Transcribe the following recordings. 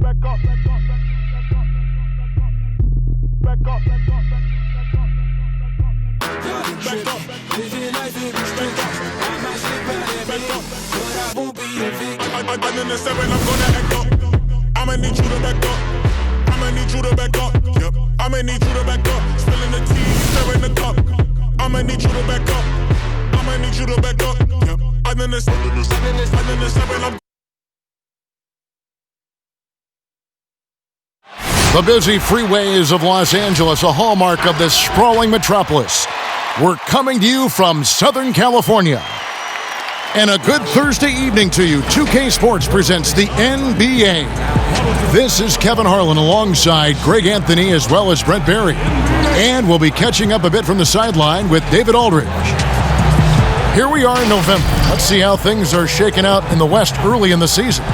I'm in the 7, I'm gonna act up. I'ma need you to back up. I'ma need you to back up. Yep. I'ma need you to back up. Spilling the tea, stirring the cup. I'ma need you to back up. I'ma need you to back up. Yep. I'm in the 7, I'm The busy freeways of Los Angeles, a hallmark of this sprawling metropolis. We're coming to you from Southern California. And a good Thursday evening to you. 2K Sports presents the NBA. This is Kevin Harlan alongside Greg Anthony as well as Brent Barry. And we'll be catching up a bit from the sideline with David Aldridge. Here we are in November. Let's see how things are shaking out in the West early in the season.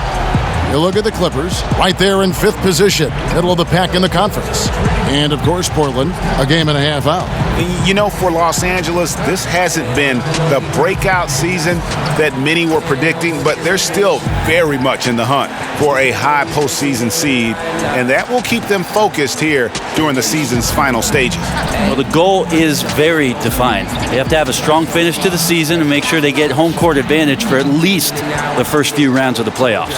You look at the Clippers, right there in 5th position, middle of the pack in the conference. And, of course, Portland, a game and a half out. You know, for Los Angeles, this hasn't been the breakout season that many were predicting, but they're still very much in the hunt for a high postseason seed, and that will keep them focused here during the season's final stages. Well, the goal is very defined. They have to have a strong finish to the season and make sure they get home court advantage for at least the first few rounds of the playoffs.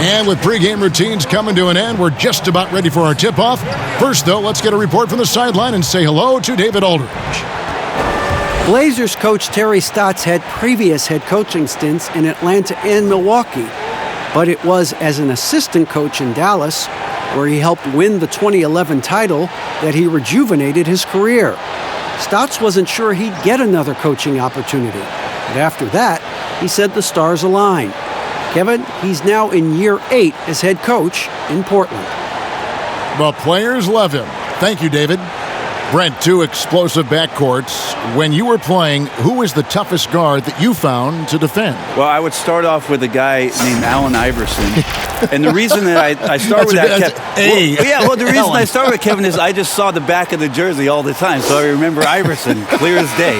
And with pregame routines coming to an end, we're just about ready for our tip-off. First, though, let's get a report from the sideline and say hello to David Aldridge. Blazers coach Terry Stotts had previous head coaching stints in Atlanta and Milwaukee, but it was as an assistant coach in Dallas, where he helped win the 2011 title, that he rejuvenated his career. Stotts wasn't sure he'd get another coaching opportunity, but after that, he said the stars aligned. Kevin, he's now in year 8 as head coach in Portland. The players love him. Thank you, David. Brent, 2 explosive backcourts. When you were playing, who was the toughest guard that you found to defend? Well, I would start off with a guy named Allen Iverson. And the reason that I start with that, the reason I start with Kevin is I just saw the back of the jersey all the time, so I remember Iverson clear as day.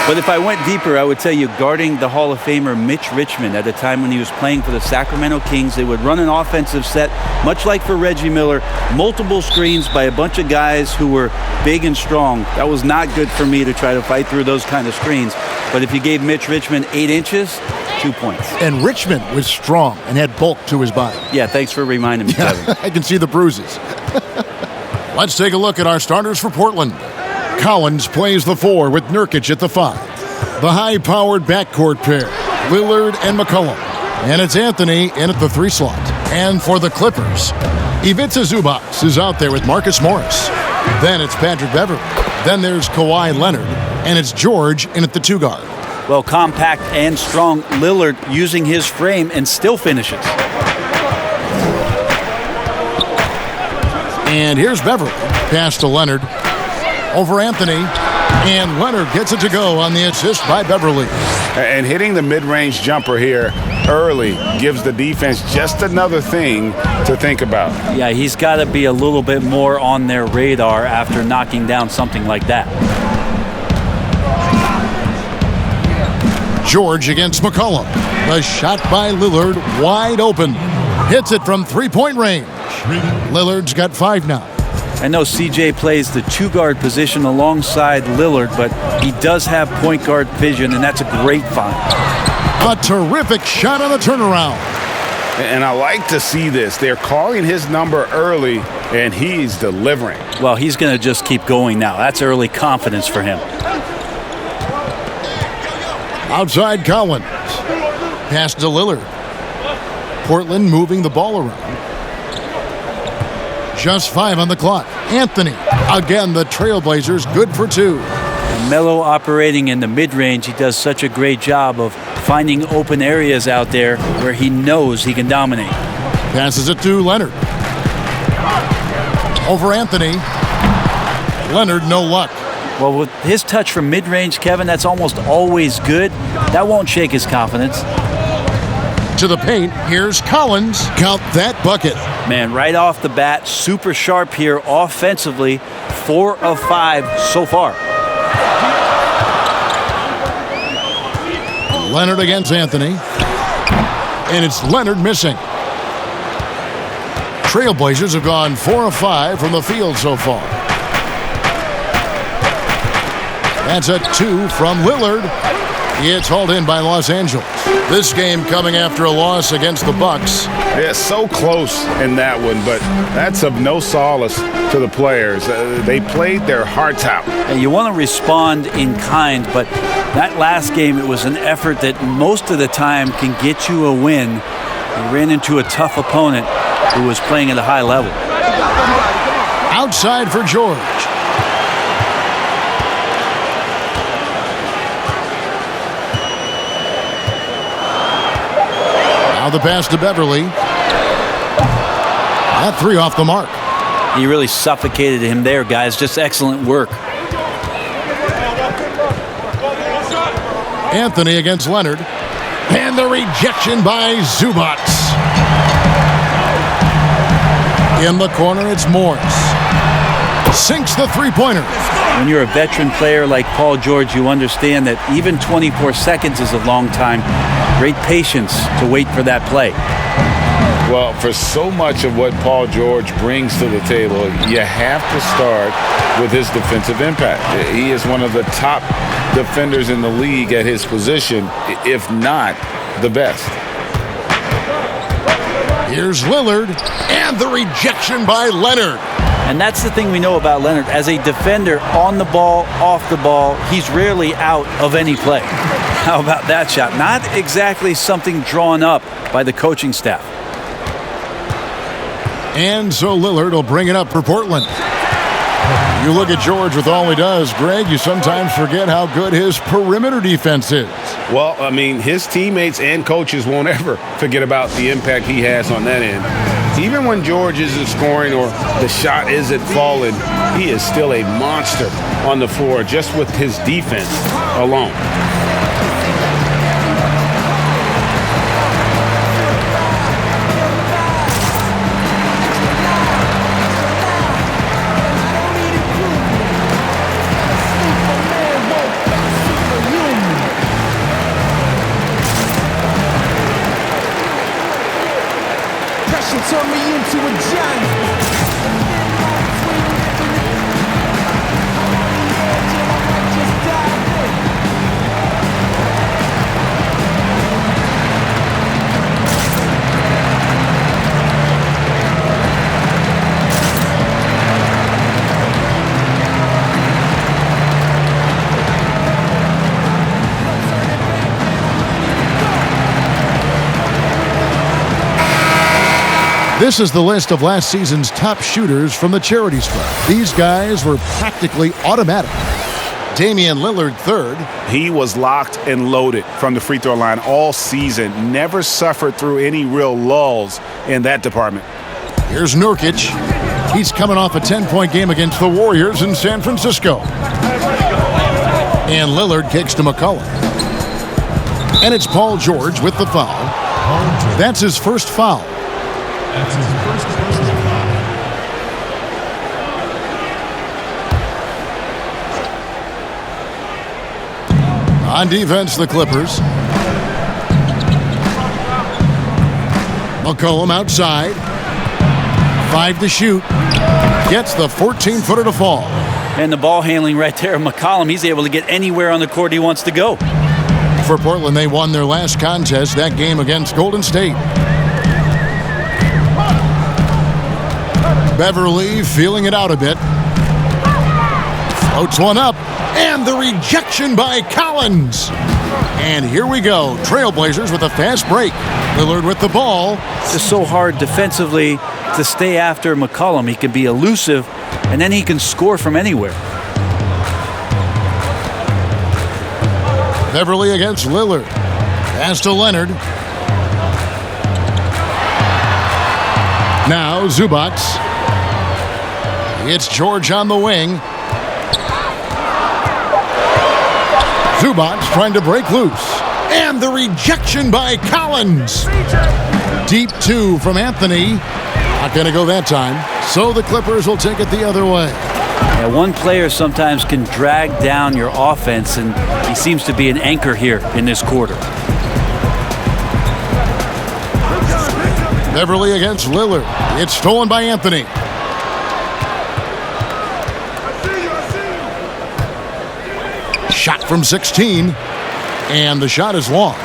But if I went deeper, I would tell you guarding the Hall of Famer Mitch Richmond at a time when he was playing for the Sacramento Kings. They would run an offensive set, much like for Reggie Miller, multiple screens by a bunch of guys who were big and strong. That was not good for me to try to fight through those kind of screens. But if you gave Mitch Richmond 8 inches, 2 points. And Richmond was strong and had bulk to his body. Yeah, thanks for reminding me, Kevin. I can see the bruises. Let's take a look at our starters for Portland. Collins plays the 4 with Nurkic at the 5. The high-powered backcourt pair, Lillard and McCollum. And it's Anthony in at the 3 slot. And for the Clippers, Ivica Zubac is out there with Marcus Morris. Then it's Patrick Beverley. Then there's Kawhi Leonard. And it's George in at the 2 guard. Well, compact and strong Lillard using his frame and still finishes. And here's Beverley. Pass to Leonard. Over Anthony. And Leonard gets it to go on the assist by Beverley. And hitting the mid-range jumper here early gives the defense just another thing to think about. Yeah, he's got to be a little bit more on their radar after knocking down something like that. George against McCollum. The shot by Lillard wide open. Hits it from 3-point range. Lillard's got 5 now. I know CJ plays the 2-guard position alongside Lillard, but he does have point guard vision, and that's a great find. A terrific shot on the turnaround. And I like to see this. They're calling his number early, and he's delivering. Well, he's going to just keep going now. That's early confidence for him. Outside Collins. Pass to Lillard. Portland moving the ball around. Just 5 on the clock. Anthony. Again, the Trailblazers good for 2. Melo operating in the mid-range. He does such a great job of finding open areas out there where he knows he can dominate. Passes it to Leonard. Over Anthony. Leonard, no luck. Well, with his touch from mid-range, Kevin, that's almost always good. That won't shake his confidence. To the paint, here's Collins. Count that bucket. Man, right off the bat, super sharp here offensively. 4 of 5 so far. Leonard against Anthony. And it's Leonard missing. Trailblazers have gone 4 of 5 from the field so far. That's a 2 from Lillard. It's hauled in by Los Angeles. This game coming after a loss against the Bucks. Yeah, so close in that one, but that's of no solace to the players. They played their hearts out. And you want to respond in kind, but that last game, it was an effort that most of the time can get you a win. You ran into a tough opponent who was playing at a high level. Outside for George. Now the pass to Beverly. That 3 off the mark. He really suffocated him there, guys. Just excellent work. Anthony against Leonard. And the rejection by Zubac. In the corner, it's Morris. Sinks the three-pointer. When you're a veteran player like Paul George, you understand that even 24 seconds is a long time. Great patience to wait for that play. Well, for so much of what Paul George brings to the table, you have to start with his defensive impact. He is one of the top defenders in the league at his position, if not the best. Here's Lillard, and the rejection by Leonard. And that's the thing we know about Leonard. As a defender, on the ball, off the ball, he's rarely out of any play. How about that shot? Not exactly something drawn up by the coaching staff. And so Lillard will bring it up for Portland. You look at George with all he does, Greg, you sometimes forget how good his perimeter defense is. Well, I mean, his teammates and coaches won't ever forget about the impact he has on that end. Even when George isn't scoring or the shot isn't falling, he is still a monster on the floor just with his defense alone. Turn me into a giant. This is the list of last season's top shooters from the charity stripe. These guys were practically automatic. Damian Lillard, third. He was locked and loaded from the free throw line all season. Never suffered through any real lulls in that department. Here's Nurkic. He's coming off a 10-point game against the Warriors in San Francisco. And Lillard kicks to McCollum. And it's Paul George with the foul. That's his first foul. That's his first personal foul. On defense, the Clippers. McCollum outside. 5 to shoot. Gets the 14-footer to fall. And the ball handling right there, McCollum, he's able to get anywhere on the court he wants to go. For Portland, they won their last contest, that game against Golden State. Beverly feeling it out a bit. Floats one up. And the rejection by Collins. And here we go. Trailblazers with a fast break. Lillard with the ball. It's just so hard defensively to stay after McCollum. He can be elusive, and then he can score from anywhere. Beverly against Lillard. Pass to Leonard. Now Zubac. It's George on the wing. Zubac trying to break loose. And the rejection by Collins. Deep 2 from Anthony. Not going to go that time. So the Clippers will take it the other way. Yeah, one player sometimes can drag down your offense, and he seems to be an anchor here in this quarter. Beverly against Lillard. It's stolen by Anthony. Shot from 16. And the shot is long.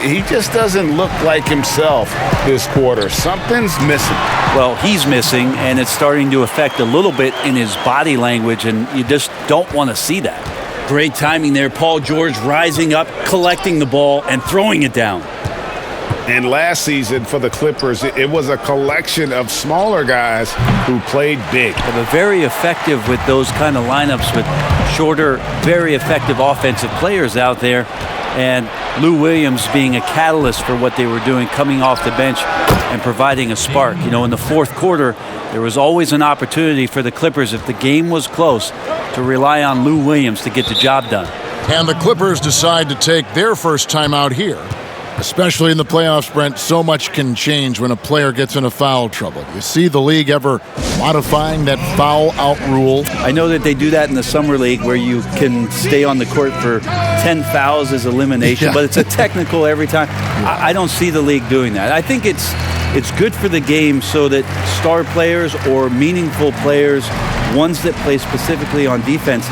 He just doesn't look like himself this quarter. Something's missing. Well, he's missing, and it's starting to affect a little bit in his body language, and you just don't want to see that. Great timing there. Paul George rising up, collecting the ball, and throwing it down. And last season for the Clippers, it was a collection of smaller guys who played big. But very effective with those kind of lineups with shorter, very effective offensive players out there. And Lou Williams being a catalyst for what they were doing, coming off the bench and providing a spark. You know, in the fourth quarter, there was always an opportunity for the Clippers, if the game was close, to rely on Lou Williams to get the job done. And the Clippers decide to take their first time out here. Especially in the playoffs, Brent, so much can change when a player gets into foul trouble. You see the league ever modifying that foul out rule? I know that they do that in the Summer League where you can stay on the court for 10 fouls as elimination, but it's a technical every time. I don't see the league doing that. I think it's good for the game so that star players or meaningful players, ones that play specifically on defense,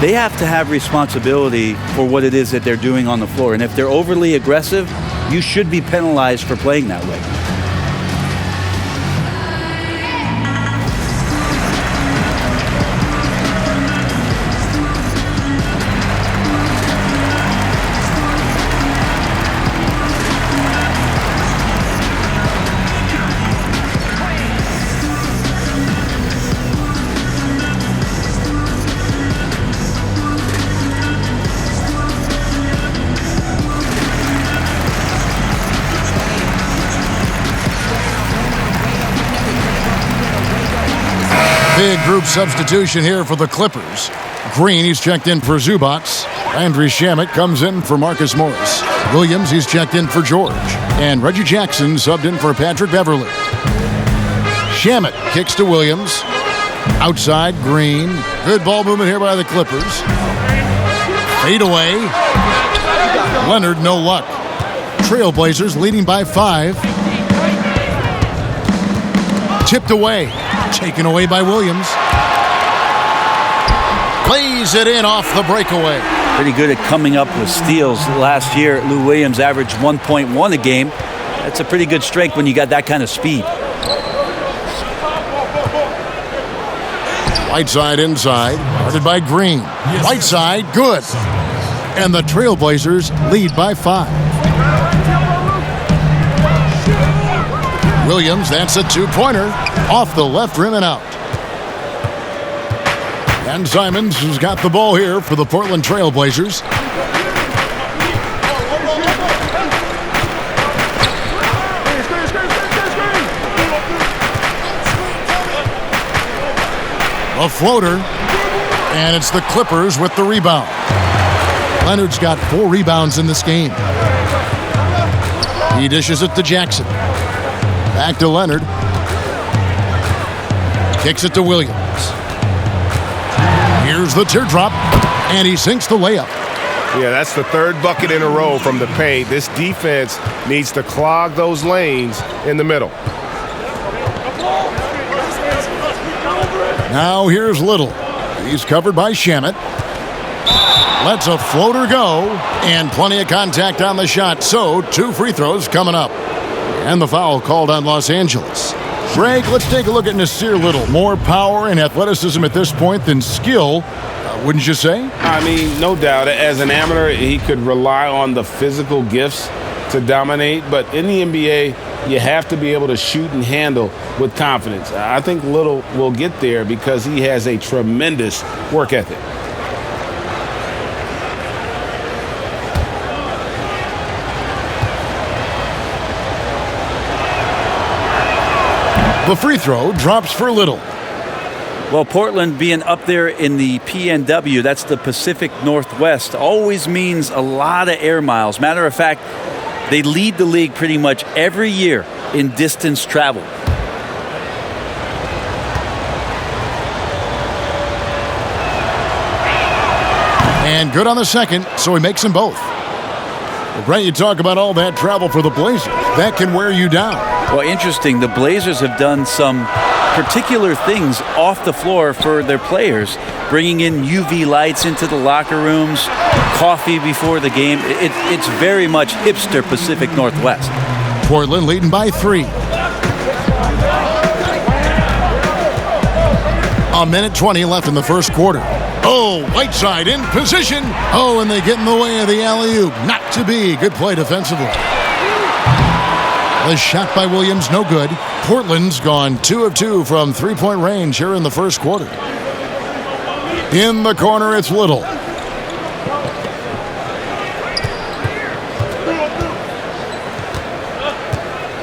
they have to have responsibility for what it is that they're doing on the floor. And if they're overly aggressive, you should be penalized for playing that way. Big group substitution here for the Clippers. Green, he's checked in for Zubac. Landry Shamet comes in for Marcus Morris. Williams, he's checked in for George. And Reggie Jackson subbed in for Patrick Beverly. Shamet kicks to Williams. Outside, Green. Good ball movement here by the Clippers. Fade away. Leonard, no luck. Trailblazers leading by 5. Tipped away. Taken away by Williams. Plays it in off the breakaway. Pretty good at coming up with steals. Last year, Lou Williams averaged 1.1 a game. That's a pretty good strength when you got that kind of speed. Whiteside inside. Guarded by Green. Whiteside, good. And the Trailblazers lead by 5. Williams, that's a two-pointer. Off the left rim and out. And Simons has got the ball here for the Portland Trailblazers. A floater. And it's the Clippers with the rebound. Leonard's got 4 rebounds in this game. He dishes it to Jackson. Back to Leonard. Kicks it to Williams. Here's the teardrop, and he sinks the layup. Yeah, that's the third bucket in a row from the paint. This defense needs to clog those lanes in the middle. Now here's Little. He's covered by Shamet. Lets a floater go, and plenty of contact on the shot, so 2 free throws coming up. And the foul called on Los Angeles. Greg, let's take a look at Nasir Little. More power and athleticism at this point than skill, wouldn't you say? I mean, no doubt. As an amateur, he could rely on the physical gifts to dominate. But in the NBA, you have to be able to shoot and handle with confidence. I think Little will get there because he has a tremendous work ethic. The free throw drops for Little. Well, Portland being up there in the PNW, that's the Pacific Northwest, always means a lot of air miles. Matter of fact, they lead the league pretty much every year in distance travel. And good on the second, so he makes them both. Well, Brent, you talk about all that travel for the Blazers. That can wear you down. Well, interesting. The Blazers have done some particular things off the floor for their players, bringing in UV lights into the locker rooms, coffee before the game. It's very much hipster Pacific Northwest. Portland leading by 3. A minute 20 left in the first quarter. Oh, Whiteside in position. Oh, and they get in the way of the alley-oop. Not to be. Good play defensively. The shot by Williams, no good. Portland's gone 2 of 2 from three-point range here in the first quarter. In the corner, it's Little.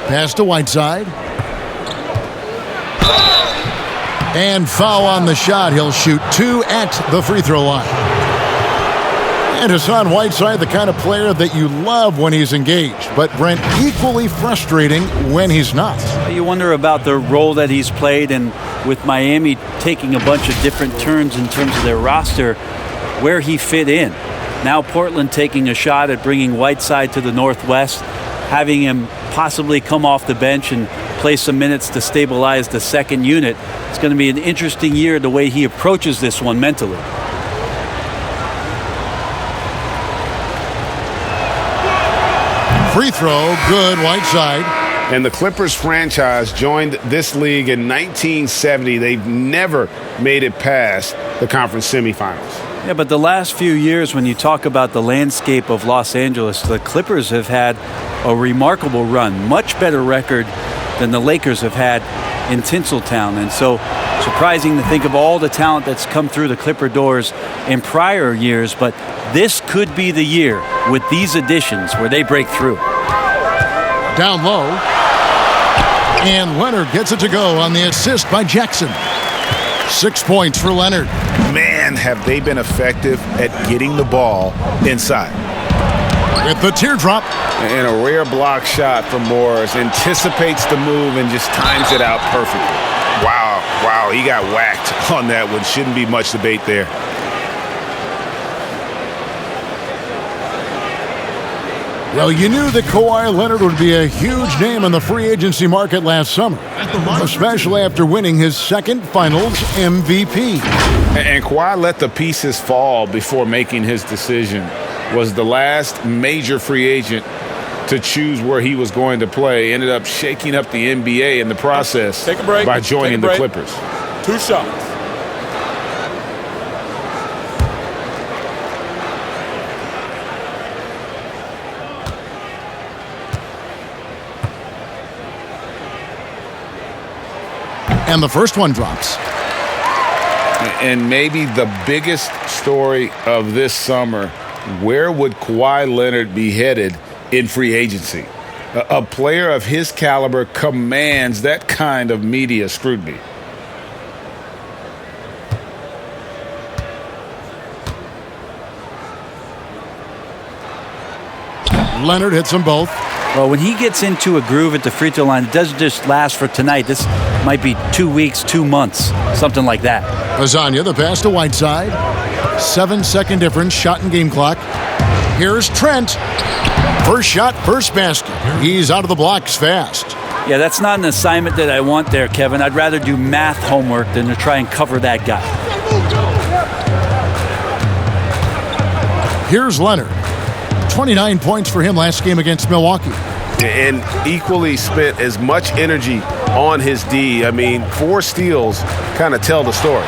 Pass to Whiteside. And foul on the shot. He'll shoot 2 at the free throw line. And Hassan Whiteside, the kind of player that you love when he's engaged, but Brent, equally frustrating when he's not. You wonder about the role that he's played, and with Miami taking a bunch of different turns in terms of their roster, where he fit in. Now Portland taking a shot at bringing Whiteside to the Northwest, having him possibly come off the bench and play some minutes to stabilize the second unit. It's going to be an interesting year the way he approaches this one mentally. Free throw, good, Whiteside. And the Clippers franchise joined this league in 1970. They've never made it past the conference semifinals. Yeah, but the last few years, when you talk about the landscape of Los Angeles, the Clippers have had a remarkable run, much better record than the Lakers have had in Tinseltown. And so surprising to think of all the talent that's come through the Clipper doors in prior years, but this could be the year with these additions where they break through. Down low. And Leonard gets it to go on the assist by Jackson. 6 points for Leonard. Man, have they been effective at getting the ball inside. With the teardrop. And a rare block shot from Morris. Anticipates the move and just times it out perfectly. Wow, he got whacked on that one. Shouldn't be much debate there. Well, you knew that Kawhi Leonard would be a huge name in the free agency market last summer, especially after winning his second Finals MVP. And Kawhi let the pieces fall before making his decision. Was the last major free agent to choose where he was going to play. Ended up shaking up the NBA in the process by joining the Clippers. 2 shots. And the first one drops. And maybe the biggest story of this summer, where would Kawhi Leonard be headed in free agency? A player of his caliber commands that kind of media scrutiny. Leonard hits them both. Well, when he gets into a groove at the free throw line, it doesn't just last for tonight. This might be 2 weeks, 2 months, something like that. Lasagna, the pass to Whiteside. 7-second difference, shot and game clock. Here's Trent. First shot, first basket. He's out of the blocks fast. Yeah, that's not an assignment that I want there, Kevin. I'd rather do math homework than to try and cover that guy. Here's Leonard. 29 points for him last game against Milwaukee. And equally spent as much energy on his D. I mean, 4 steals kind of tell the story.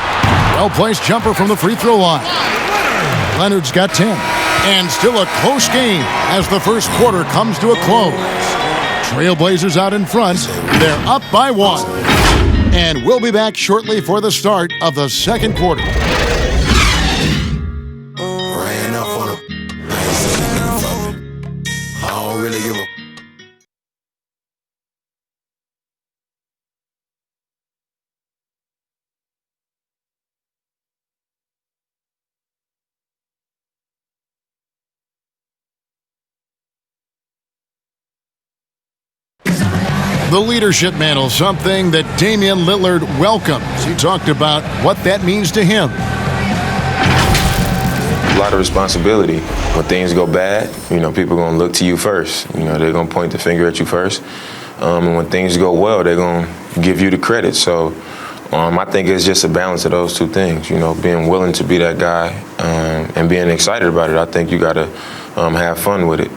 Well-placed jumper from the free throw line. Leonard's got 10. And still a close game as the first quarter comes to a close. Trailblazers out in front. They're up by 1. And we'll be back shortly for the start of the second quarter. Ran up on him. I don't really give a. The leadership mantle, something that Damian Lillard welcomes. He talked about what that means to him. A lot of responsibility. When things go bad, people are going to look to you first. They're going to point the finger at you first. And when things go well, they're going to give you the credit. So I think it's just a balance of those two things, being willing to be that guy and being excited about it. I think you got to have fun with it.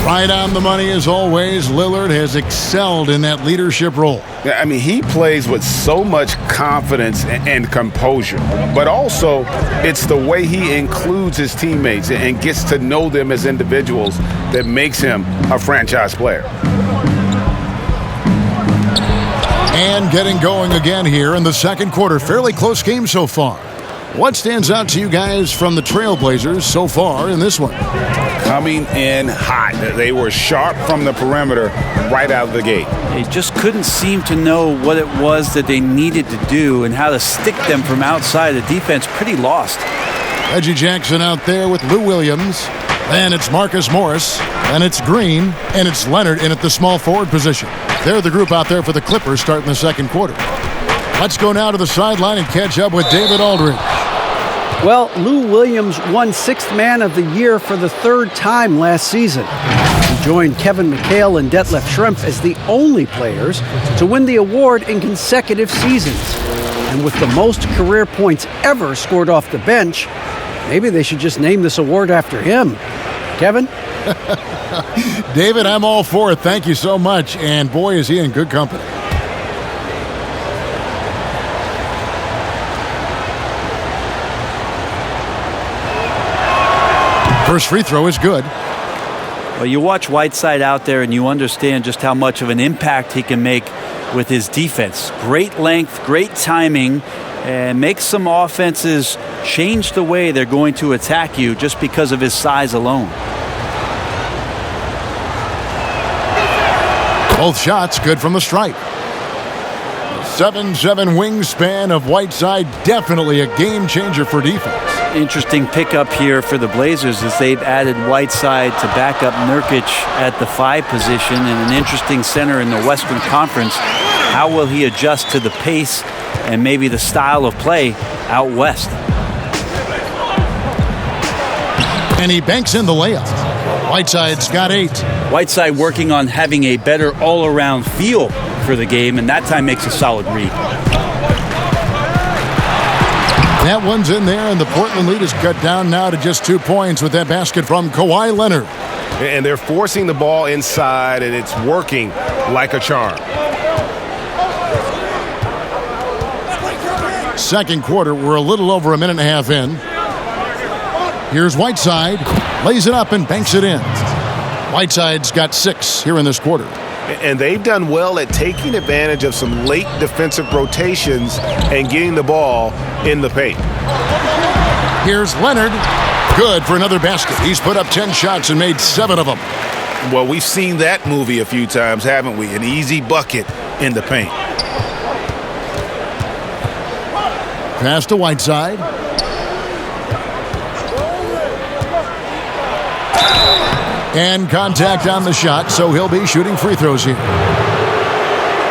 Right on the money as always. Lillard has excelled in that leadership role. Yeah, I mean, he plays with so much confidence and composure, but also it's the way he includes his teammates and gets to know them as individuals that makes him a franchise player. And getting going again here in the second quarter. Fairly close game so far. What stands out to you guys from the Trailblazers so far in this one? Coming in hot. They were sharp from the perimeter right out of the gate. They just couldn't seem to know what it was that they needed to do and how to stick them from outside. The defense pretty lost. Reggie Jackson out there with Lou Williams. Then it's Marcus Morris. Then it's Green. And it's Leonard in at the small forward position. They're the group out there for the Clippers starting the second quarter. Let's go now to the sideline and catch up with David Aldridge. Well, Lou Williams won Sixth Man of the Year for the third time last season. He joined Kevin McHale and Detlef Schrempf as the only players to win the award in consecutive seasons. And with the most career points ever scored off the bench, maybe they should just name this award after him. Kevin? David, I'm all for it. Thank you so much. And boy, is he in good company. First free throw is good. Well, you watch Whiteside out there and you understand just how much of an impact he can make with his defense. Great length, great timing, and makes some offenses change the way they're going to attack you just because of his size alone. Both shots good from the stripe. 7'7" wingspan of Whiteside, definitely a game changer for defense. Interesting pickup here for the Blazers as they've added Whiteside to back up Nurkic at the 5 position, and an interesting center in the Western Conference. How will he adjust to the pace and maybe the style of play out west? And he banks in the layup. Whiteside's got 8. Whiteside working on having a better all-around feel for the game, and that time makes a solid read. That one's in there, and the Portland lead is cut down now to just 2 points with that basket from Kawhi Leonard. And they're forcing the ball inside, and it's working like a charm. Second quarter, we're a little over a minute and a half in. Here's Whiteside, lays it up and banks it in. Whiteside's got 6 here in this quarter. And they've done well at taking advantage of some late defensive rotations and getting the ball in the paint. Here's Leonard. Good for another basket. He's put up 10 shots and made 7 of them. Well, we've seen that movie a few times, haven't we? An easy bucket in the paint. Pass to Whiteside. And contact on the shot, so he'll be shooting free throws here.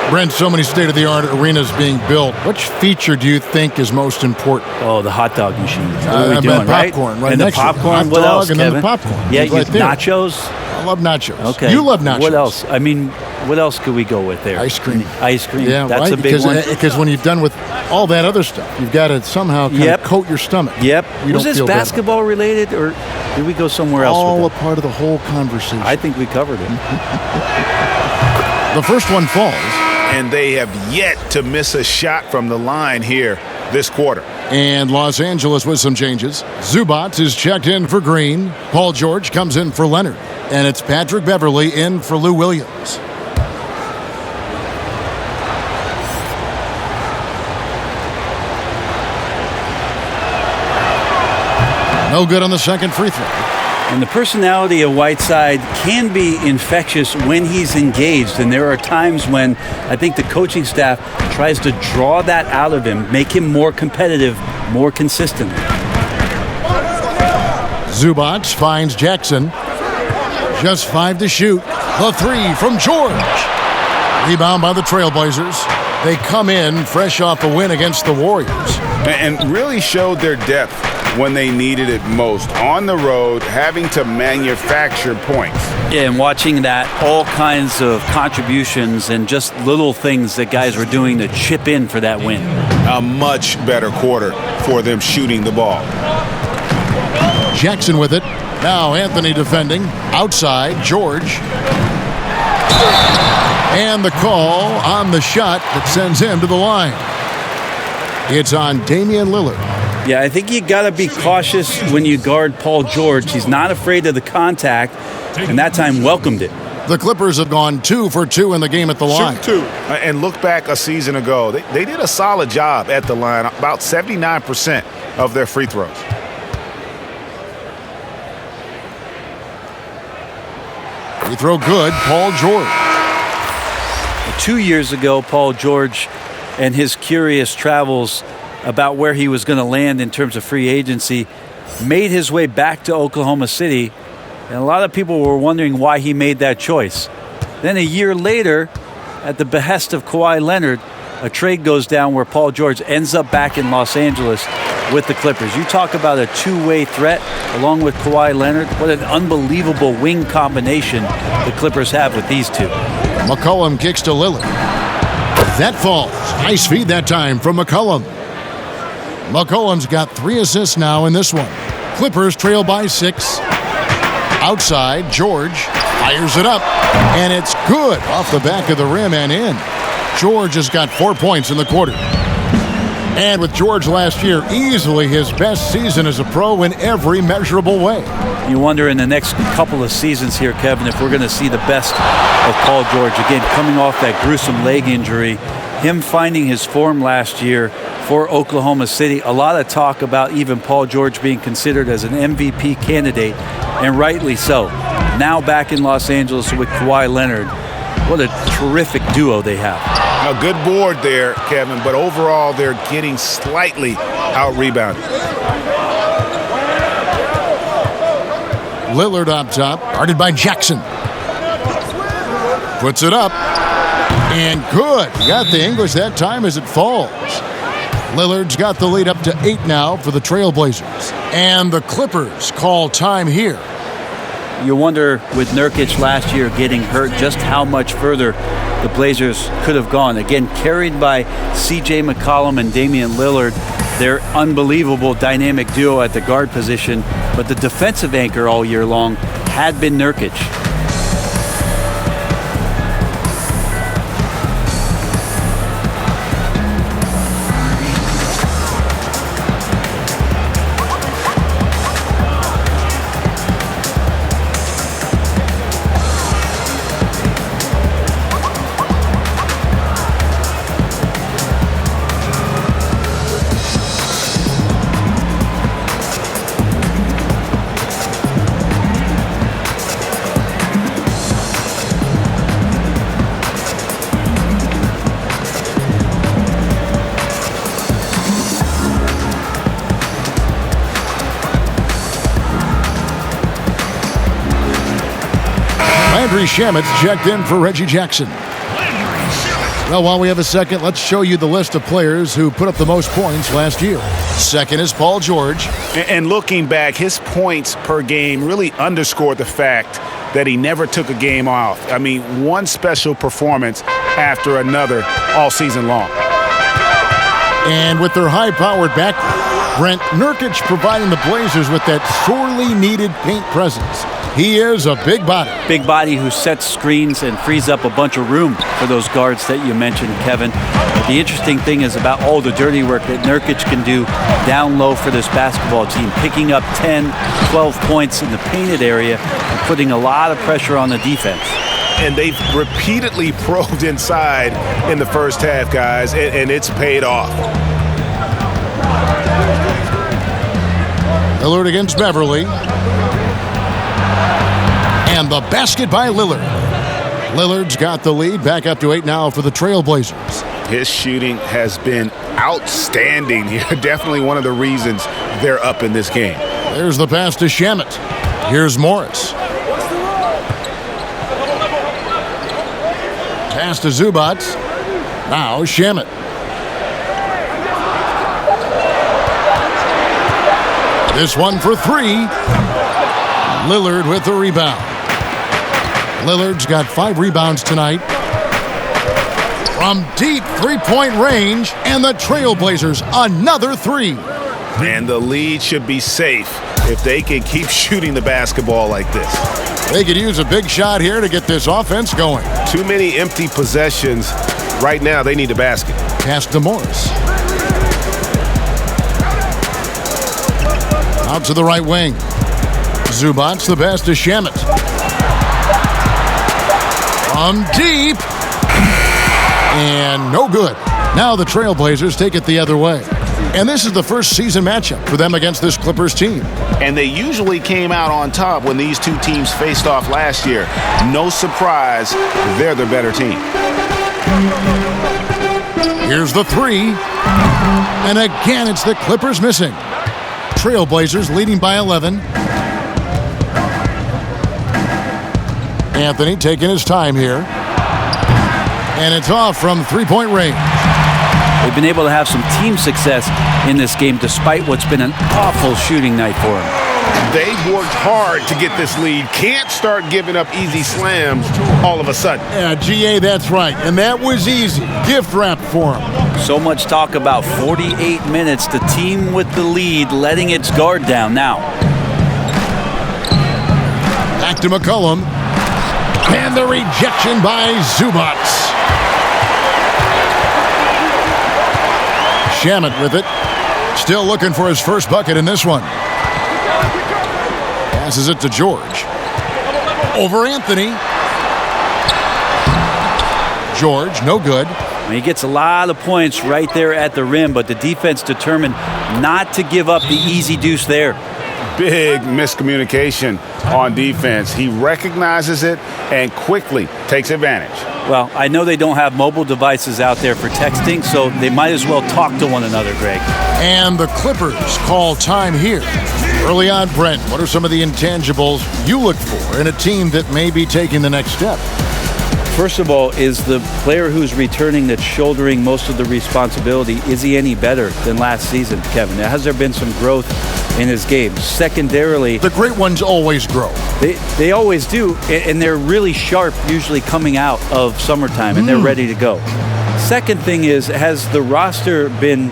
Brent, so many state-of-the-art arenas being built. Which feature do you think is most important? Oh, the hot dog machine. What are we doing, popcorn, right? And the popcorn, what else, and Kevin? then the popcorn. Yeah, right nachos. I love nachos. Okay. You love nachos. What else? I mean, what else could we go with there? Ice cream. Ice cream. Yeah, that's right? a big one. Because when you've done with all that other stuff, you've got to somehow kind of coat your stomach. Yep. You Was don't this feel basketball related, or did we go somewhere else? All with a part of the whole conversation. I think we covered it. The first one falls. And they have yet to miss a shot from the line here this quarter. And Los Angeles with some changes. Zubac is checked in for Green. Paul George comes in for Leonard. And it's Patrick Beverley in for Lou Williams. No good on the second free throw. And the personality of Whiteside can be infectious when he's engaged. And there are times when I think the coaching staff tries to draw that out of him, make him more competitive, more consistent. Zubac finds Jackson. Just 5 to shoot. The 3 from George. Rebound by the Trailblazers. They come in fresh off a win against the Warriors. And really showed their depth when they needed it most. On the road, having to manufacture points. Yeah, and watching that, all kinds of contributions and just little things that guys were doing to chip in for that win. A much better quarter for them shooting the ball. Jackson with it. Now Anthony defending. Outside, George. And the call on the shot that sends him to the line. It's on Damian Lillard. Yeah, I think you got to be cautious when you guard Paul George. He's not afraid of the contact, and that time welcomed it. The Clippers have gone 2 for 2 in the game at the line. Shoot 2. And look back a season ago. They did a solid job at the line, about 79% of their free throws. Free throw good, Paul George. 2 years ago, Paul George and his curious travels about where he was going to land in terms of free agency made his way back to Oklahoma City, and a lot of people were wondering why he made that choice. Then a year later, at the behest of Kawhi Leonard, a trade goes down where Paul George ends up back in Los Angeles with the Clippers. You talk about a two-way threat along with Kawhi Leonard. What an unbelievable wing combination the Clippers have with these two. McCollum kicks to Lillard. That falls. Nice feed that time from McCollum. McCollum's got 3 assists now in this one. Clippers trail by 6. Outside, George fires it up, and it's good off the back of the rim and in. George has got 4 points in the quarter. And with George last year, easily his best season as a pro in every measurable way. You wonder in the next couple of seasons here, Kevin, if we're going to see the best of Paul George. Again, coming off that gruesome leg injury, him finding his form last year for Oklahoma City. A lot of talk about even Paul George being considered as an MVP candidate, and rightly so. Now back in Los Angeles with Kawhi Leonard. What a terrific duo they have. A good board there, Kevin, but overall they're getting slightly out-rebounded. Lillard up top, guarded by Jackson. Puts it up, and good. Got the English that time as it falls. Lillard's got the lead up to 8 now for the Trailblazers. And the Clippers call time here. You wonder, with Nurkic last year getting hurt, just how much further the Blazers could have gone. Again, carried by C.J. McCollum and Damian Lillard, their unbelievable dynamic duo at the guard position. But the defensive anchor all year long had been Nurkic. Landry Shamet's checked in for Reggie Jackson. Well, while we have a second, let's show you the list of players who put up the most points last year. Second is Paul George. And looking back, his points per game really underscored the fact that he never took a game off. I mean, one special performance after another all season long. And with their high-powered back, Brent, Nurkic providing the Blazers with that sorely needed paint presence. He is a big body. Big body who sets screens and frees up a bunch of room for those guards that you mentioned, Kevin. The interesting thing is about all the dirty work that Nurkic can do down low for this basketball team, picking up 10, 12 points in the painted area and putting a lot of pressure on the defense. And they've repeatedly probed inside in the first half, guys, and it's paid off. Lillard against Beverly. And the basket by Lillard. Lillard's got the lead, back up to 8 now for the Trailblazers. His shooting has been outstanding here. Definitely one of the reasons they're up in this game. There's the pass to Shamet. Here's Morris. Pass to Zubac. Now Shamet. This one for three. Lillard with the rebound. Lillard's got 5 rebounds tonight. From deep three-point range, and the Trailblazers another 3. And the lead should be safe if they can keep shooting the basketball like this. They could use a big shot here to get this offense going. Too many empty possessions. Right now, they need a basket. Pass to Morris. Out to the right wing. Zubac's the pass to Shamet. From deep. And no good. Now the Trailblazers take it the other way. And this is the first season matchup for them against this Clippers team. And they usually came out on top when these two teams faced off last year. No surprise, they're the better team. Here's the 3. And again, it's the Clippers missing. Trailblazers leading by 11. Anthony taking his time here. And it's off from three-point range. They've been able to have some team success in this game despite what's been an awful shooting night for them. They've worked hard to get this lead. Can't start giving up easy slams all of a sudden. Yeah, GA, that's right. And that was easy. Gift wrap for them. So much talk about 48 minutes. The team with the lead letting its guard down now. Back to McCollum. And the rejection by Zubac. Shamet with it. Still looking for his first bucket in this one. Passes it to George. Over Anthony. George, no good. He gets a lot of points right there at the rim, but the defense determined not to give up the easy deuce there. Big miscommunication on defense. He recognizes it and quickly takes advantage. Well, I know they don't have mobile devices out there for texting, so they might as well talk to one another, Greg. And the Clippers call time here. Early on, Brent, what are some of the intangibles you look for in a team that may be taking the next step? First of all, is the player who's returning that's shouldering most of the responsibility, is he any better than last season, Kevin? Has there been some growth in his game? Secondarily, the great ones always grow. They always do, and they're really sharp usually coming out of summertime, and they're ready to go. Second thing is, has the roster been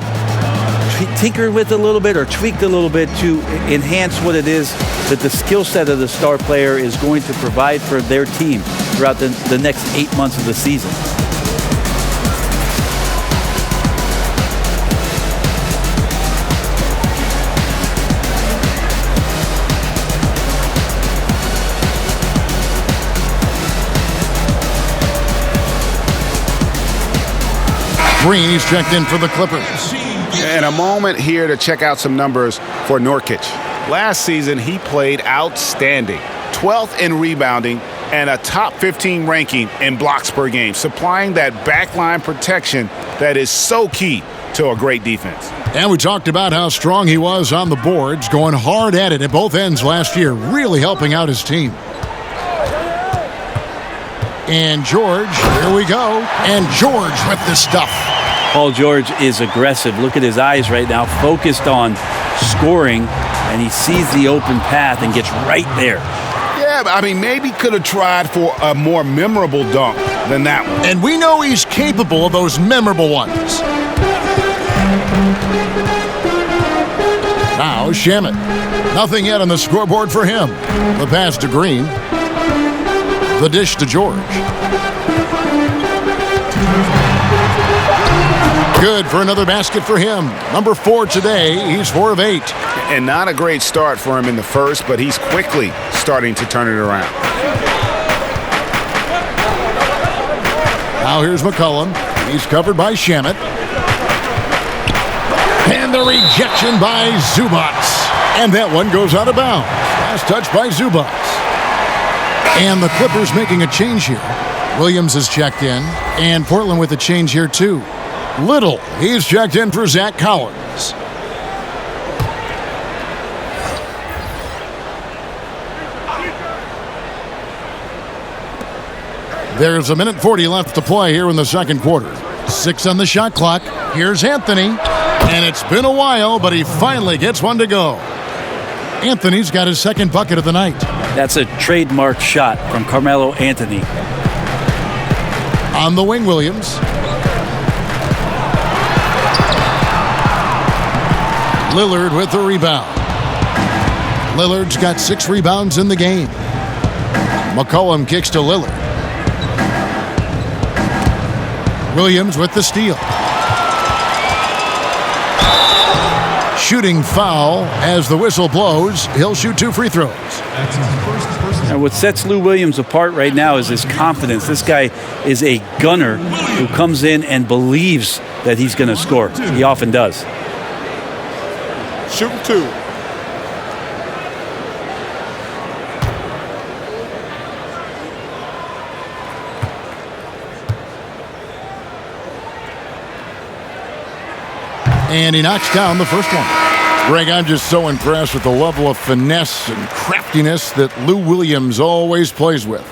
tinkered with a little bit or tweaked a little bit to enhance what it is that the skill set of the star player is going to provide for their team throughout the next 8 months of the season? Green, he's checked in for the Clippers. And a moment here to check out some numbers for Nurkic. Last season, he played outstanding. 12th in rebounding and a top 15 ranking in blocks per game, supplying that backline protection that is so key to a great defense. And we talked about how strong he was on the boards, going hard at it at both ends last year, really helping out his team. And George, here we go. And George with the stuff. Paul George is aggressive. Look at his eyes right now, focused on scoring, and he sees the open path and gets right there. Yeah, I mean, maybe could have tried for a more memorable dunk than that one. And we know he's capable of those memorable ones. Now Shamet. Nothing yet on the scoreboard for him. The pass to Green. The dish to George. Good for another basket for him. Number 4 today. He's 4 of 8. And not a great start for him in the first, but he's quickly starting to turn it around. Now here's McCollum. He's covered by Shamet. And the rejection by Zubac. And that one goes out of bounds. Last touch by Zubac. And the Clippers making a change here. Williams has checked in. And Portland with a change here too. Little, he's checked in for Zach Collins. There's a minute 40 left to play here in the second quarter. 6 on the shot clock. Here's Anthony. And it's been a while, but he finally gets one to go. Anthony's got his second bucket of the night. That's a trademark shot from Carmelo Anthony. On the wing, Williams. Lillard with the rebound. Lillard's got 6 rebounds in the game. McCollum kicks to Lillard. Williams with the steal. Shooting foul as the whistle blows. He'll shoot 2 free throws. And what sets Lou Williams apart right now is his confidence. This guy is a gunner who comes in and believes that he's going to score. He often does. Shooting 2. And he knocks down the first one. Greg, I'm just so impressed with the level of finesse and craftiness that Lou Williams always plays with.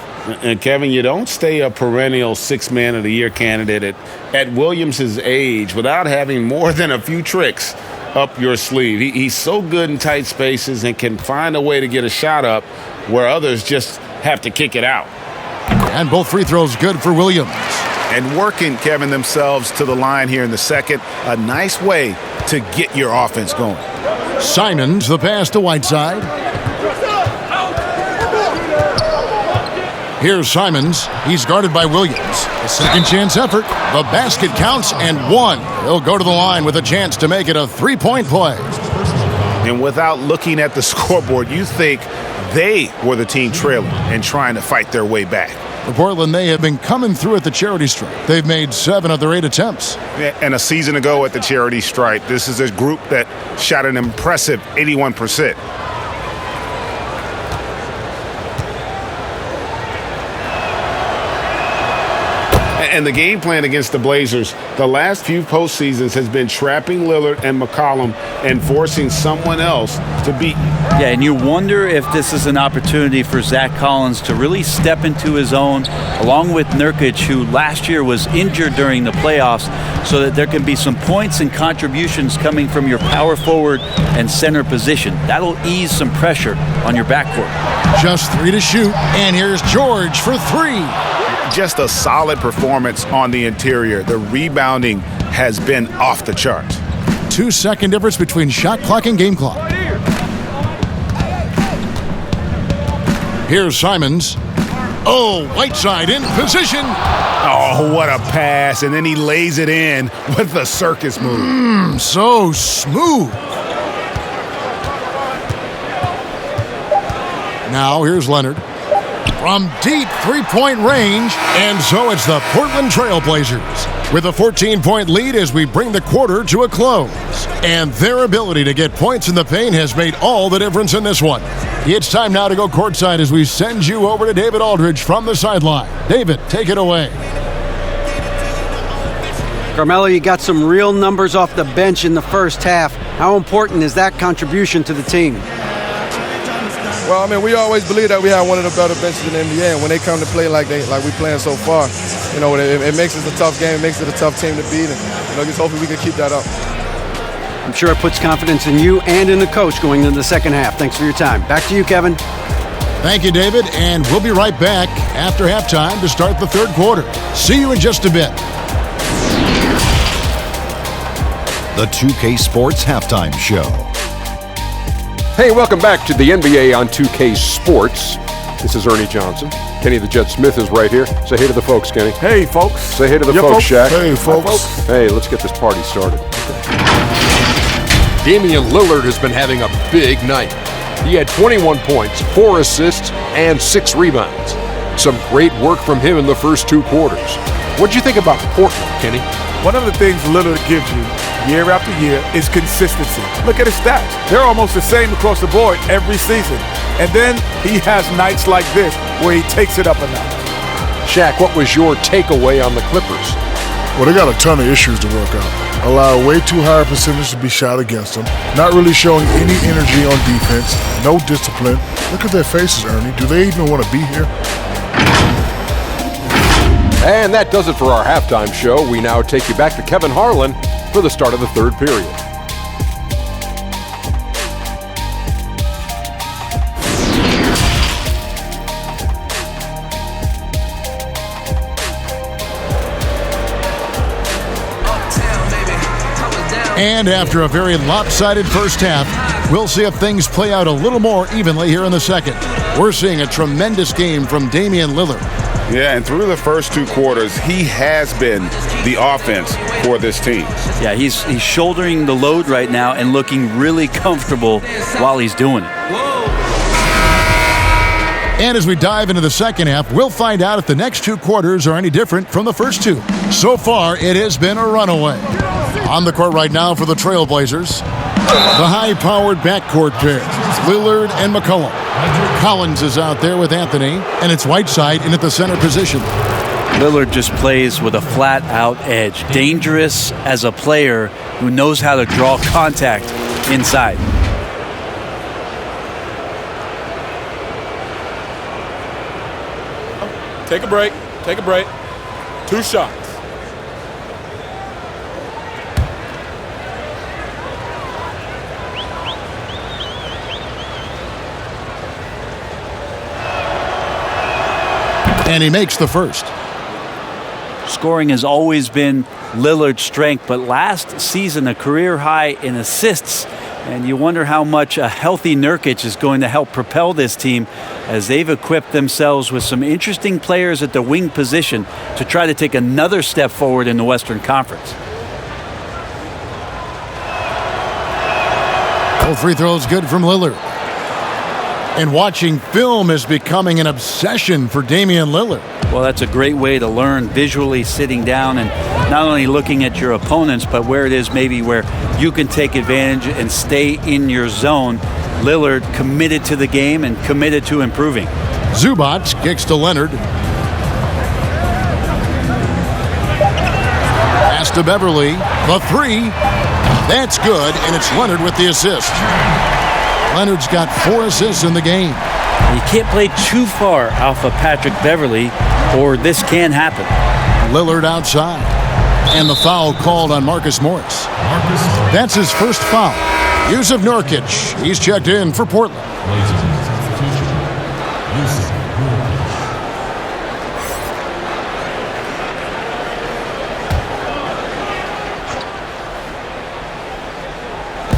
And Kevin, you don't stay a perennial 6th Man of the Year candidate at Williams' age without having more than a few tricks up your sleeve. He's so good in tight spaces and can find a way to get a shot up where others just have to kick it out. And both free throws good for Williams. And working, Kevin, themselves to the line here in the second. A nice way to get your offense going. Simons, the pass to Whiteside. Here's Simons. He's guarded by Williams. A second chance effort. The basket counts and 1. He'll go to the line with a chance to make it a 3-point play. And without looking at the scoreboard, you think they were the team trailing and trying to fight their way back. For Portland, they have been coming through at the charity stripe. They've made 7 of their 8 attempts. And a season ago at the charity stripe, this is a group that shot an impressive 81%. And the game plan against the Blazers the last few postseasons has been trapping Lillard and McCollum and forcing someone else to beat. Yeah, and you wonder if this is an opportunity for Zach Collins to really step into his own, along with Nurkic, who last year was injured during the playoffs, so that there can be some points and contributions coming from your power forward and center position. That'll ease some pressure on your backcourt. Just 3 to shoot, and here's George for 3. Just a solid performance on the interior. The rebounding has been off the charts. 2-second difference between shot clock and game clock. Here's Simons. Oh, Whiteside in position. Oh, what a pass. And then he lays it in with the circus move. So smooth. Now here's Leonard. From deep 3-point range, and so it's the Portland Trailblazers with a 14-point lead as we bring the quarter to a close. And their ability to get points in the paint has made all the difference in this one. It's time now to go courtside as we send you over to David Aldridge from the sideline. David, take it away. Carmelo, you got some real numbers off the bench in the first half. How important is that contribution to the team? Well, I mean, we always believe that we have one of the better benches in the NBA, and when they come to play like we playing so far, you know, it makes it a tough game, it makes it a tough team to beat, and you know, just hopefully we can keep that up. I'm sure it puts confidence in you and in the coach going into the second half. Thanks for your time. Back to you, Kevin. Thank you, David, and we'll be right back after halftime to start the third quarter. See you in just a bit. The 2K Sports Halftime Show. Hey, welcome back to the NBA on 2K Sports. This is Ernie Johnson. Kenny the Jet Smith is right here. Say hey to the folks, Kenny. Hey, folks. Say hey to the folks, Shaq. Hey, folks. Hey, let's get this party started. Damian Lillard has been having a big night. He had 21 points, 4 assists, and 6 rebounds. Some great work from him in the first 2 quarters. What'd you think about Portland, Kenny? One of the things Lillard gives you year after year is consistency. Look at his stats. They're almost the same across the board every season. And then he has nights like this where he takes it up a notch. Shaq, what was your takeaway on the Clippers? Well, they got a ton of issues to work out. Allow way too high a percentage to be shot against them. Not really showing any energy on defense. No discipline. Look at their faces, Ernie. Do they even want to be here? And that does it for our halftime show. We now take you back to Kevin Harlan for the start of the third period. And after a very lopsided first half, we'll see if things play out a little more evenly here in the second. We're seeing a tremendous game from Damian Lillard. Yeah, and through the first 2 quarters, he has been the offense for this team. Yeah, he's shouldering the load right now and looking really comfortable while he's doing it. And as we dive into the second half, we'll find out if the next 2 quarters are any different from the first 2. So far, it has been a runaway. On the court right now for the Trailblazers, the high-powered backcourt pair, Lillard and McCollum. Collins is out there with Anthony, and it's Whiteside in at the center position. Lillard just plays with a flat-out edge. Dangerous as a player who knows how to draw contact inside. Take a break. Take a break. 2 shots. And he makes the first. Scoring has always been Lillard's strength, but last season a career high in assists. And you wonder how much a healthy Nurkic is going to help propel this team as they've equipped themselves with some interesting players at the wing position to try to take another step forward in the Western Conference. Both free throws good from Lillard. And watching film is becoming an obsession for Damian Lillard. Well, that's a great way to learn, visually sitting down and not only looking at your opponents, but where it is maybe where you can take advantage and stay in your zone. Lillard committed to the game and committed to improving. Zubac kicks to Leonard. Pass to Beverly. The 3. That's good, and it's Leonard with the assist. Leonard's got 4 assists in the game. You can't play too far off of Patrick Beverly, or this can happen. Lillard outside. And the foul called on Marcus Morris. That's his first foul. Yusuf Nurkic. He's checked in for Portland.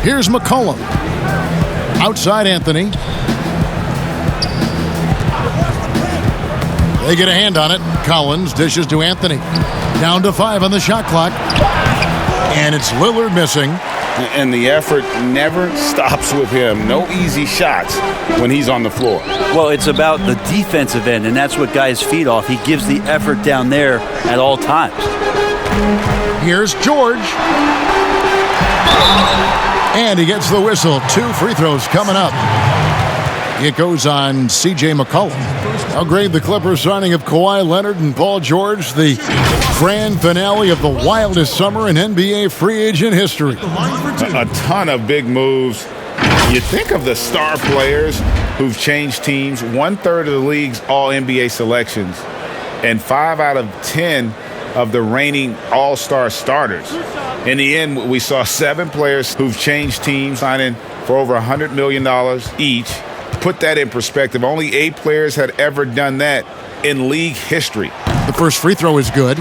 Here's McCollum. Outside Anthony. They get a hand on it. Collins dishes to Anthony. Down to 5 on the shot clock. And it's Lillard missing. And the effort never stops with him. No easy shots when he's on the floor. Well, it's about the defensive end, and that's what guys feed off. He gives the effort down there at all times. Here's George. And he gets the whistle. 2 free throws coming up. It goes on C.J. McCollum. How great the Clippers signing of Kawhi Leonard and Paul George, the grand finale of the wildest summer in NBA free agent history. A ton of big moves. You think of the star players who've changed teams, 1/3 of the league's all-NBA selections, and 5 out of 10 of the reigning all-star starters. In the end, we saw 7 players who've changed teams, signing for over $100 million each. Put that in perspective, only 8 players had ever done that in league history. The first free throw is good.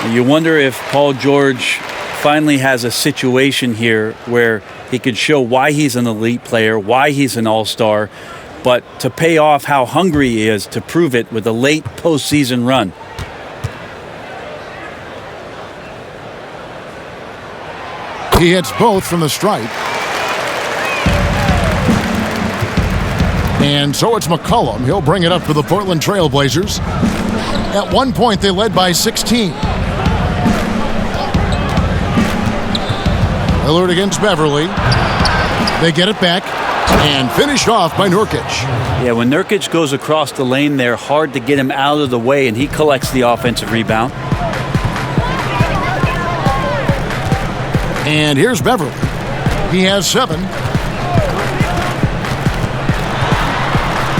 You wonder if Paul George finally has a situation here where he could show why he's an elite player, why he's an all-star, but to pay off how hungry he is to prove it with a late postseason run. He hits both from the stripe. And so it's McCollum. He'll bring it up for the Portland Trailblazers. At one point, they led by 16. Lillard against Beverly. They get it back and finished off by Nurkic. Yeah, when Nurkic goes across the lane there, hard to get him out of the way, and he collects the offensive rebound. And here's Beverly. He has 7.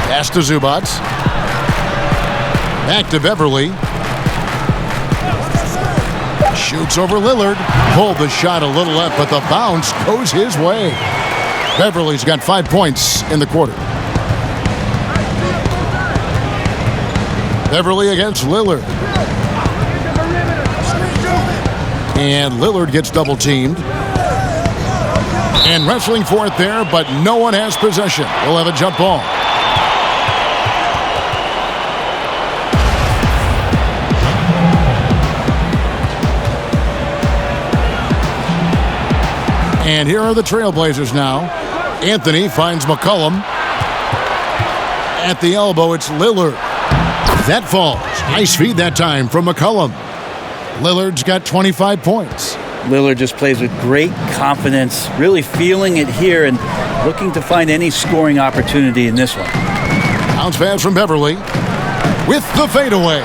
Pass to Zubac. Back to Beverly. Shoots over Lillard. Pulled the shot a little up, but the bounce goes his way. Beverly's got 5 points in the quarter. Beverly against Lillard. And Lillard gets double teamed. And wrestling for it there, but no one has possession. We'll have a jump ball. And here are the Trailblazers now. Anthony finds McCollum. At the elbow, it's Lillard. That falls. Nice feed that time from McCollum. Lillard's got 25 points. Lillard just plays with great confidence, really feeling it here and looking to find any scoring opportunity in this one. Bounce pass from Beverly with the fadeaway.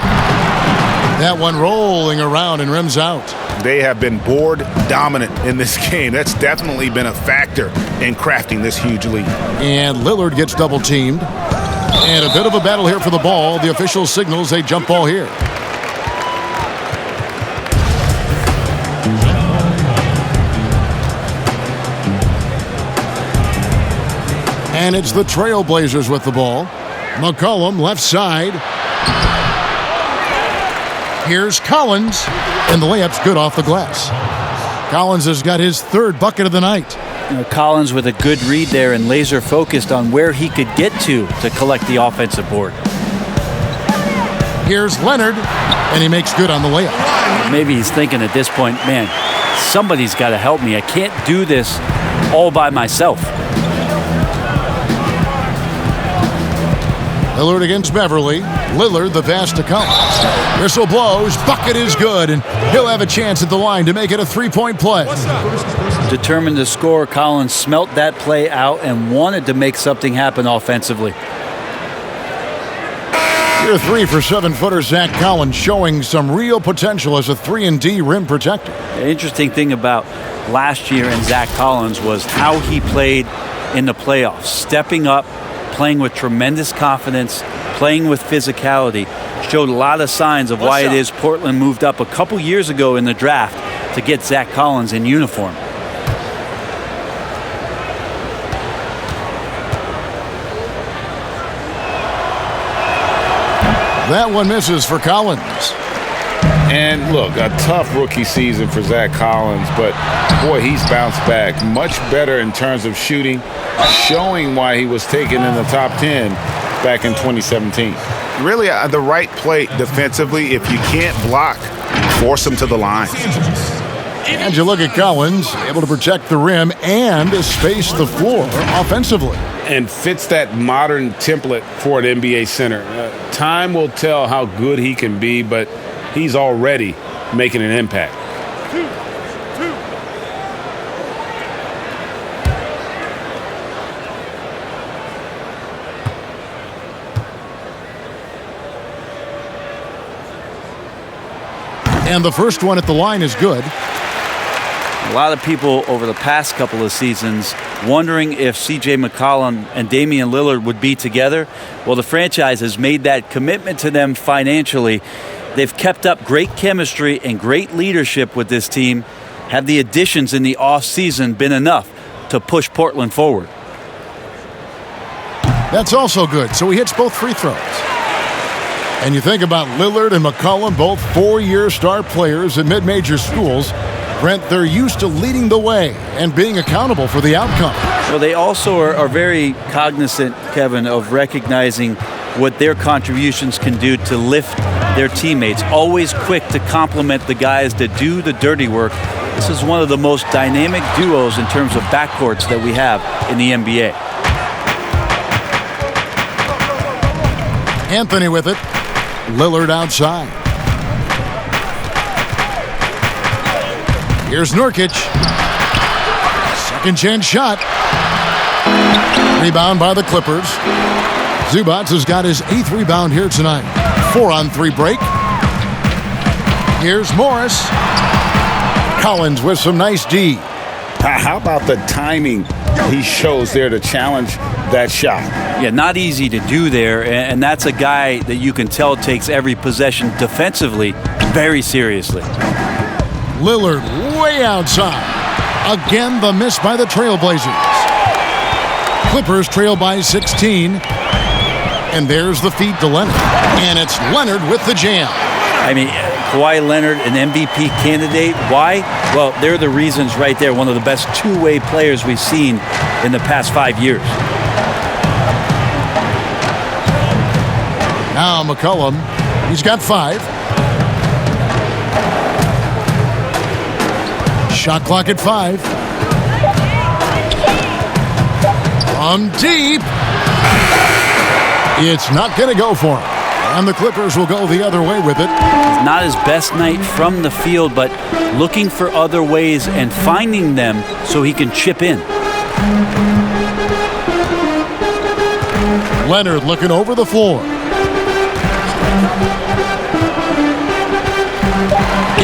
That one rolling around and rims out. They have been board dominant in this game. That's definitely been a factor in crafting this huge lead. And Lillard gets double teamed. And a bit of a battle here for the ball. The official signals a jump ball here. And it's the Trailblazers with the ball. McCollum left side. Here's Collins. And the layup's good off the glass. Collins has got his third bucket of the night. Collins with a good read there and laser focused on where he could get to collect the offensive board. Here's Leonard, and he makes good on the layup. Maybe he's thinking at this point, man, somebody's got to help me. I can't do this all by myself. Lillard against Beverly. Lillard, the pass to Collins. Whistle blows. Bucket is good, and he'll have a chance at the line to make it a three-point play. Determined to score, Collins smelt that play out and wanted to make something happen offensively. Your 3 for 7-footer Zach Collins showing some real potential as a 3-and-D rim protector. The interesting thing about last year and Zach Collins was how he played in the playoffs, stepping up, playing with tremendous confidence, playing with physicality. Showed a lot of signs of why it is Portland moved up a couple years ago in the draft to get Zach Collins in uniform. That one misses for Collins. And look, a tough rookie season for Zach Collins, but boy, he's bounced back much better in terms of shooting, showing why he was taken in the top 10 back in 2017. Really, the right play defensively. If you can't block, force him to the line. And you look at Collins, able to protect the rim and space the floor offensively. And fits that modern template for an NBA center. Time will tell how good he can be, but he's already making an impact. And the first one at the line is good. A lot of people over the past couple of seasons wondering if C.J. McCollum and Damian Lillard would be together. Well, the franchise has made that commitment to them financially. They've kept up great chemistry and great leadership with this team. Have the additions in the offseason been enough to push Portland forward? That's also good. So he hits both free throws. And you think about Lillard and McCollum, both 4-year star players at mid-major schools. Brent, they're used to leading the way and being accountable for the outcome. Well, they also are very cognizant, Kevin, of recognizing what their contributions can do to lift their teammates. Always quick to compliment the guys that do the dirty work. This is one of the most dynamic duos in terms of backcourts that we have in the NBA. Anthony with it. Lillard outside. Here's Nurkic. Second chance shot. Rebound by the Clippers. Zubac has got his 8th rebound here tonight. 4-on-3 break. Here's Morris. Collins with some nice D. How about the timing he shows there to challenge that shot? Yeah, not easy to do there, and that's a guy that you can tell takes every possession defensively very seriously. Lillard way outside. Again, the miss by the Trailblazers. Clippers trail by 16. And there's the feed to Leonard. And it's Leonard with the jam. I mean, Kawhi Leonard an MVP candidate. Why? Well, they're the reasons right there. One of the best two-way players we've seen in the past 5 years. Now McCollum, he's got 5. Shot clock at 5. From deep. It's not going to go for him. And the Clippers will go the other way with it. Not his best night from the field, but looking for other ways and finding them so he can chip in. Leonard looking over the floor.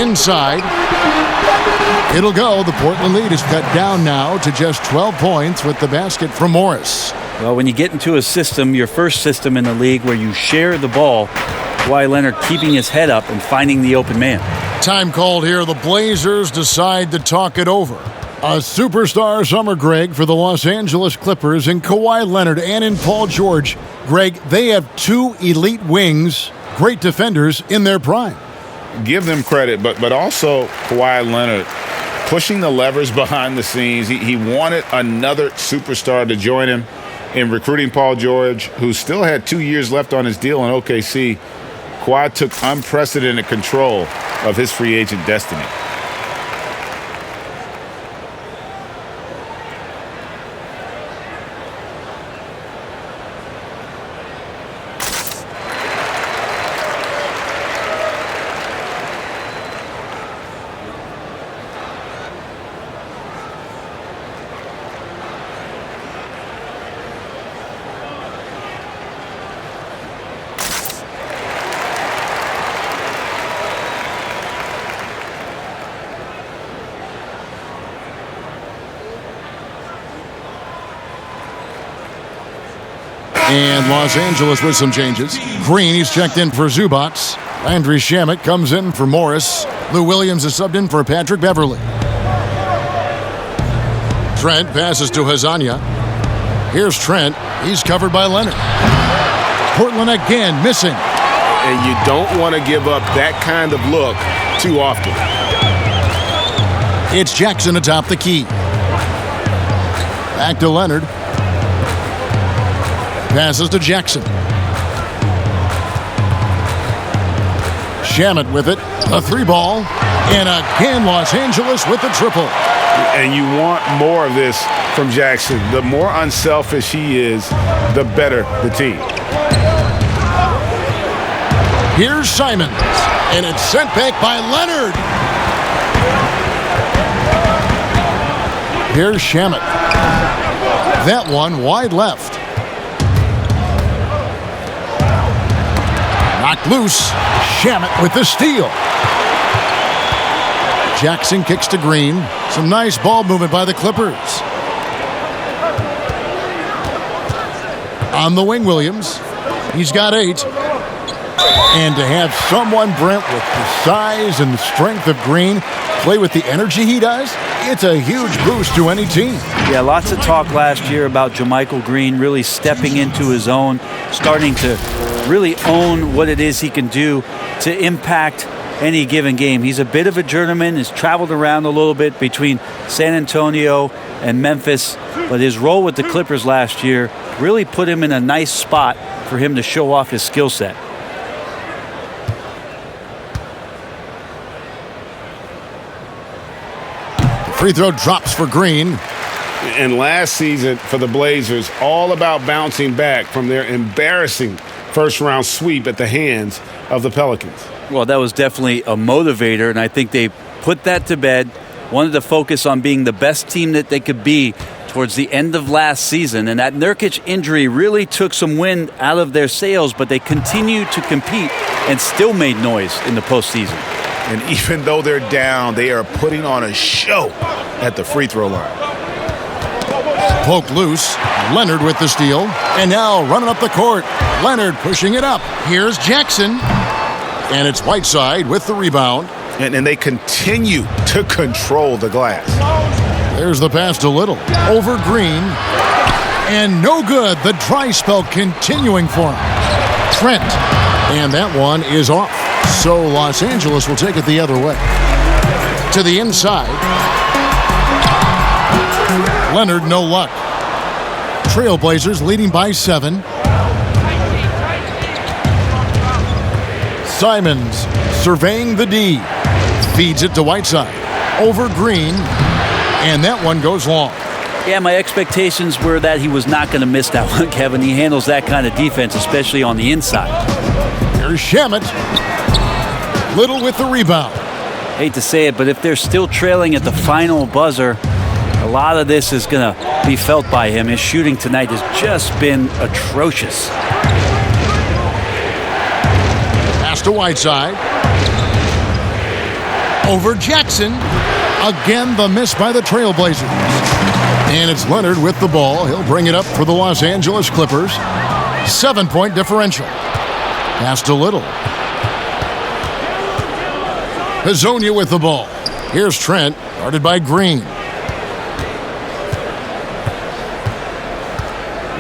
Inside. It'll go. The Portland lead is cut down now to just 12 points with the basket from Morris. Well, when you get into a system, your first system in the league where you share the ball, Dwyane Leonard keeping his head up and finding the open man. Time called here. The Blazers decide to talk it over. A superstar summer, Greg, for the Los Angeles Clippers in Kawhi Leonard and in Paul George. Greg, they have 2 elite wings, great defenders in their prime. Give them credit, but also Kawhi Leonard pushing the levers behind the scenes. He wanted another superstar to join him in recruiting Paul George, who still had 2 years left on his deal in OKC. Kawhi took unprecedented control of his free agent destiny. And Los Angeles with some changes. Green, he's checked in for Zubac. Landry Shamet comes in for Morris. Lou Williams is subbed in for Patrick Beverly. Trent passes to Hazanya. Here's Trent. He's covered by Leonard. Portland again missing. And you don't want to give up that kind of look too often. It's Jackson atop the key. Back to Leonard. Passes to Jackson. Shamet with it. A 3-ball. And again, Los Angeles with the triple. And you want more of this from Jackson. The more unselfish he is, the better the team. Here's Simons. And it's sent back by Leonard. Here's Shamet. That one wide left. Knocked loose. Shamet with the steal. Jackson kicks to Green. Some nice ball movement by the Clippers. On the wing, Williams. He's got 8. And to have someone, Brent, with the size and the strength of Green play with the energy he does, it's a huge boost to any team. Yeah, lots of talk last year about JaMychal Green really stepping into his own, starting to really own what it is he can do to impact any given game. He's a bit of a journeyman, has traveled around a little bit between San Antonio and Memphis, but his role with the Clippers last year really put him in a nice spot for him to show off his skill set. Free throw drops for Green. And last season for the Blazers, all about bouncing back from their embarrassing first-round sweep at the hands of the Pelicans. Well, that was definitely a motivator, and I think they put that to bed, wanted to focus on being the best team that they could be towards the end of last season. And that Nurkic injury really took some wind out of their sails, but they continued to compete and still made noise in the postseason. And even though they're down, they are putting on a show at the free throw line. Poked loose. Leonard with the steal. And now running up the court. Leonard pushing it up. Here's Jackson. And it's Whiteside with the rebound. And they continue to control the glass. There's the pass to Little. Over Green. And no good. The dry spell continuing for him. Trent. And that one is off. So Los Angeles will take it the other way. To the inside. Leonard, no luck. Trailblazers leading by 7. Simons surveying the D. Feeds it to Whiteside. Over Green. And that one goes long. Yeah, my expectations were that he was not going to miss that one, Kevin. He handles that kind of defense, especially on the inside. Here's Shamet. Little with the rebound. Hate to say it, but if they're still trailing at the final buzzer, a lot of this is going to be felt by him. His shooting tonight has just been atrocious. Pass to Whiteside. Over Jackson. Again, the miss by the Trailblazers. And it's Leonard with the ball. He'll bring it up for the Los Angeles Clippers. 7-point differential. Pass to Little. Hezonja with the ball. Here's Trent, guarded by Green.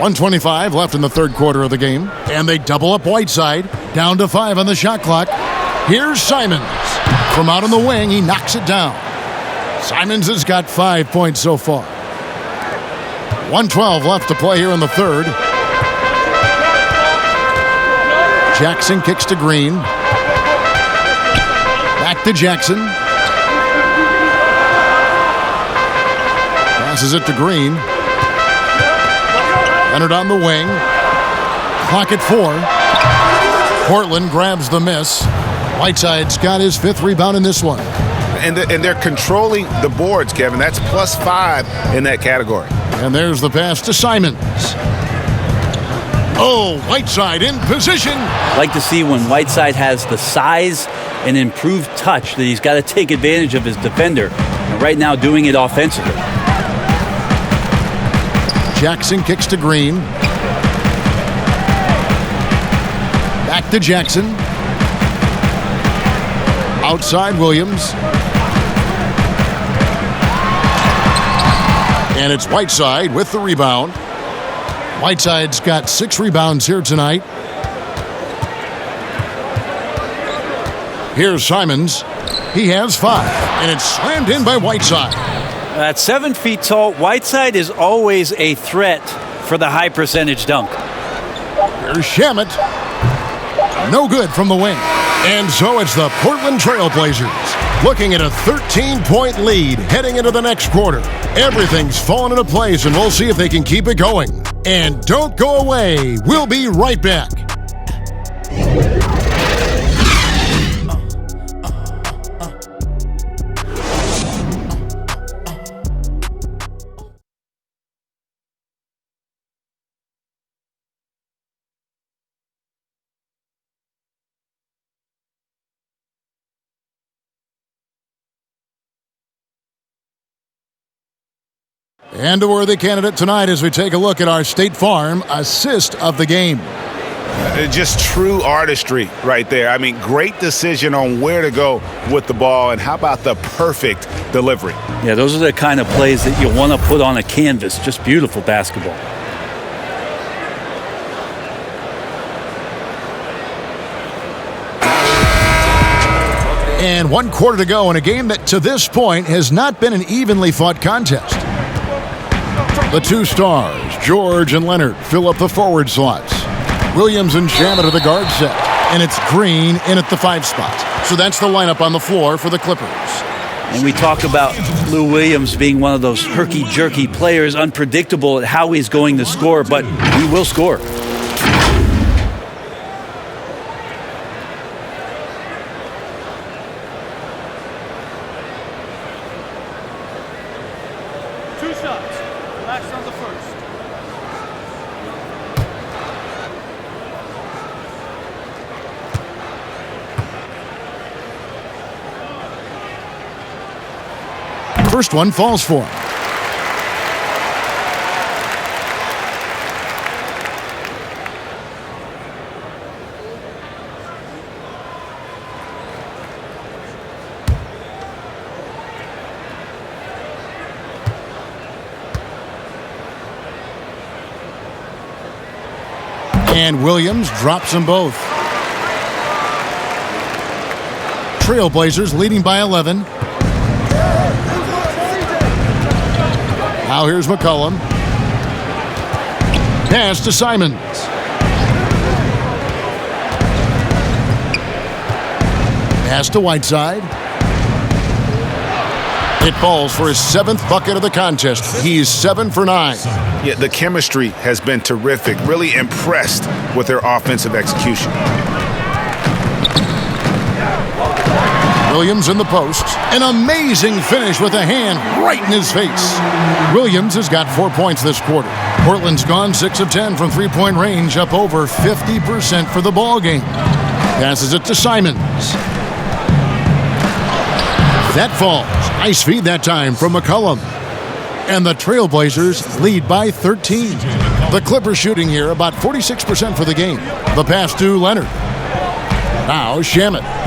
1:25 left in the third quarter of the game. And they double up Whiteside. Down to 5 on the shot clock. Here's Simons. From out on the wing, he knocks it down. Simons has got 5 points so far. 1:12 left to play here in the third. Jackson kicks to Green. Back to Jackson. Passes it to Green. Leonard on the wing. Clock at 4. Portland grabs the miss. Whiteside's got his 5th rebound in this one. And they're controlling the boards, Kevin. That's +5 in that category. And there's the pass to Simons. Oh, Whiteside in position. Like to see when Whiteside has the size and improved touch that he's got to take advantage of his defender. And right now doing it offensively. Jackson kicks to Green. Back to Jackson. Outside Williams. And it's Whiteside with the rebound. Whiteside's got 6 rebounds here tonight. Here's Simons. He has 5. And it's slammed in by Whiteside. At 7 feet tall, Whiteside is always a threat for the high percentage dunk. Here's Shamet. No good from the wing. And so it's the Portland Trailblazers looking at a 13-point lead heading into the next quarter. Everything's fallen into place, and we'll see if they can keep it going. And don't go away. We'll be right back. And a worthy candidate tonight as we take a look at our State Farm assist of the game. Just true artistry right there. I mean, great decision on where to go with the ball, and how about the perfect delivery? Yeah, those are the kind of plays that you want to put on a canvas. Just beautiful basketball. And 1 quarter to go in a game that to this point has not been an evenly fought contest. The 2 stars, George and Leonard, fill up the forward slots. Williams and Shamet are the guard set. And it's Green in at the 5 spot. So that's the lineup on the floor for the Clippers. And we talk about Lou Williams being one of those herky-jerky players, unpredictable at how he's going to score, but he will score. First one falls for him. And Williams drops them both. Trailblazers leading by 11. Now here's McCollum. Pass to Simons. Pass to Whiteside. It falls for his 7th bucket of the contest. He's 7 for 9. Yeah, the chemistry has been terrific. Really impressed with their offensive execution. Williams in the post. An amazing finish with a hand right in his face. Williams has got 4 points this quarter. Portland's gone 6 of 10 from three-point range, up over 50% for the ball game. Passes it to Simons. That falls. Nice feed that time from McCollum. And the Trailblazers lead by 13. The Clippers shooting here about 46% for the game. The pass to Leonard. Now Shamet.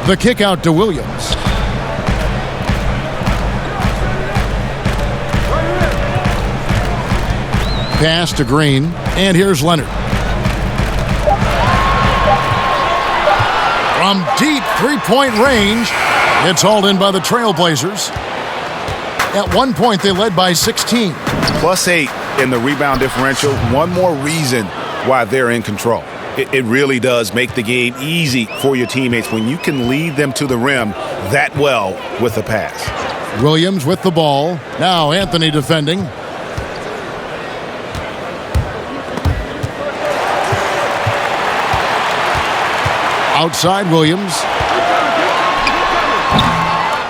The kick out to Williams. Pass to Green. And here's Leonard. From deep three-point range, it's hauled in by the Trailblazers. At one point, they led by 16. +8 in the rebound differential. One more reason why they're in control. It really does make the game easy for your teammates when you can lead them to the rim that well with the pass. Williams with the ball. Now Anthony defending. Outside Williams.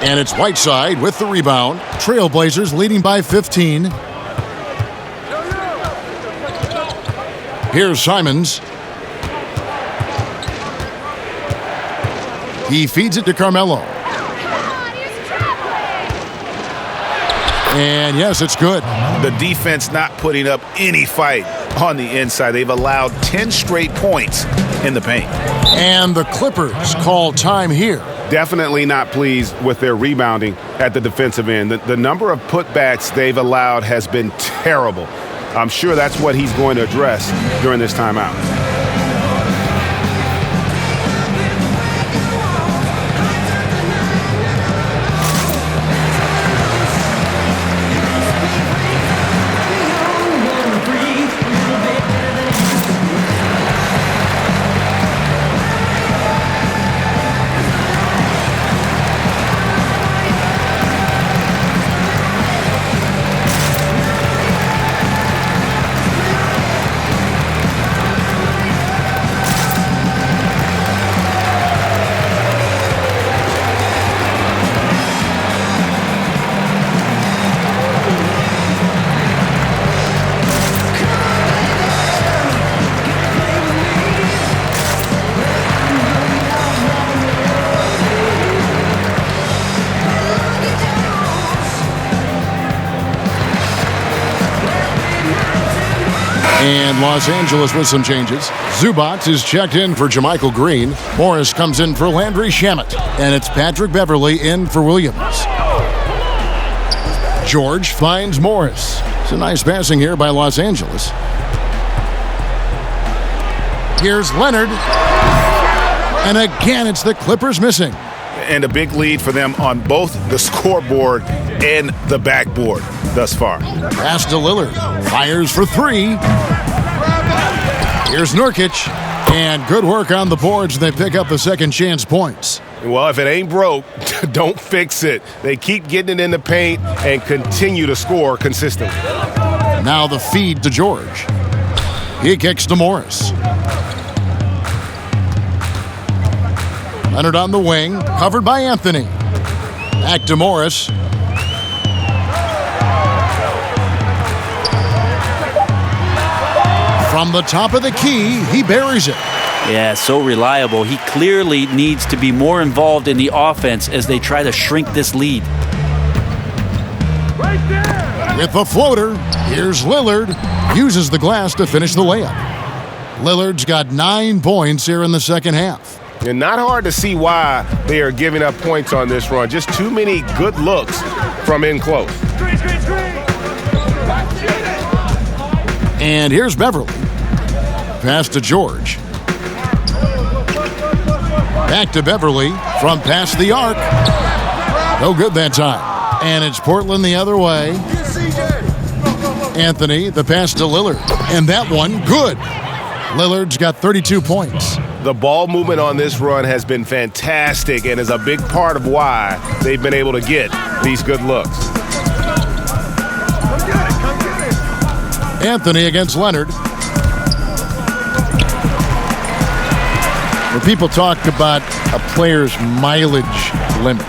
And it's Whiteside with the rebound. Trailblazers leading by 15. Here's Simons. He feeds it to Carmelo. And yes, it's good. The defense not putting up any fight on the inside. They've allowed 10 straight points in the paint. And the Clippers call time here. Definitely not pleased with their rebounding at the defensive end. The number of putbacks they've allowed has been terrible. I'm sure that's what he's going to address during this timeout. And Los Angeles with some changes. Zubac is checked in for Jermichael Green. Morris comes in for Landry Shamet. And it's Patrick Beverly in for Williams. George finds Morris. It's a nice passing here by Los Angeles. Here's Leonard. And again, it's the Clippers missing. And a big lead for them on both the scoreboard and the backboard thus far. Pass to Lillard. Fires for three. Here's Nurkic. And good work on the boards. They pick up the second chance points. Well, if it ain't broke, don't fix it. They keep getting it in the paint and continue to score consistently. Now the feed to George. He kicks to Morris. Leonard on the wing, covered by Anthony. Back to Morris. From the top of the key, he buries it. Yeah, so reliable. He clearly needs to be more involved in the offense as they try to shrink this lead. Right there. With the floater, here's Lillard. Uses the glass to finish the layup. Lillard's got 9 points here in the second half. And not hard to see why they are giving up points on this run. Just too many good looks from in close. And here's Beverly. Pass to George. Back to Beverly. from past the arc. No good that time. And it's Portland the other way. Anthony, the pass to Lillard. And that one, good. Lillard's got 32 points. The ball movement on this run has been fantastic and is a big part of why they've been able to get these good looks. Anthony against Leonard. When people talk about a player's mileage limit,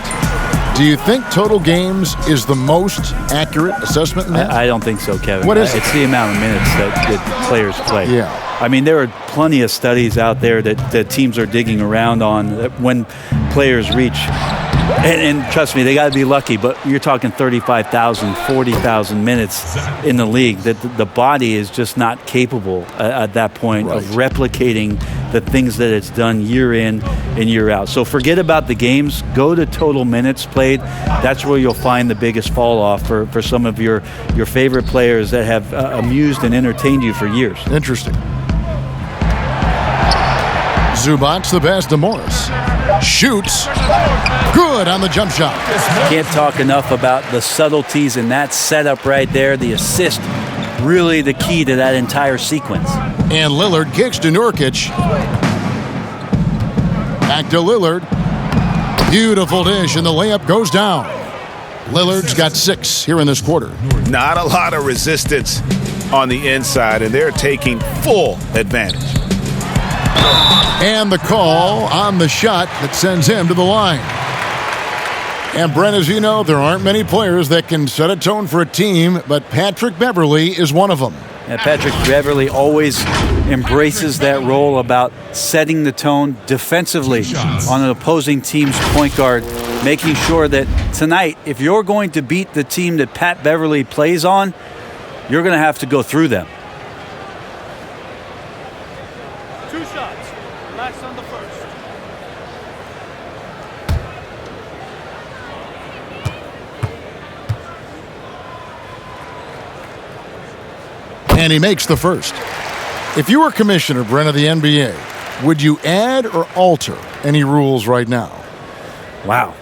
do you think total games is the most accurate assessment in that? I don't think so, Kevin. What is it? It's the amount of minutes that players play. Yeah. I mean, there are plenty of studies out there that teams are digging around on when players reach. And trust me, they got to be lucky, but you're talking 35,000, 40,000 minutes in the league. That the body is just not capable at that point of replicating the things that it's done year in and year out. So forget about the games. Go to total minutes played. That's where you'll find the biggest fall off for some of your favorite players that have amused and entertained you for years. Interesting. Zubac's the pass to Morris. Shoots. Good on the jump shot. Can't talk enough about the subtleties in that setup right there. The assist, really the key to that entire sequence. And Lillard kicks to Nurkic. Back to Lillard. Beautiful dish, and the layup goes down. Lillard's got 6 here in this quarter. Not a lot of resistance on the inside, and they're taking full advantage. And the call on the shot that sends him to the line. And Brent, as you know, there aren't many players that can set a tone for a team, but Patrick Beverley is one of them. And Patrick Beverley always embraces that role about setting the tone defensively on an opposing team's point guard, making sure that tonight, if you're going to beat the team that Pat Beverley plays on, you're going to have to go through them. 2 shots. Relax on the first. And he makes the first. If you were commissioner, Brent, of the NBA, would you add or alter any rules right now? Wow.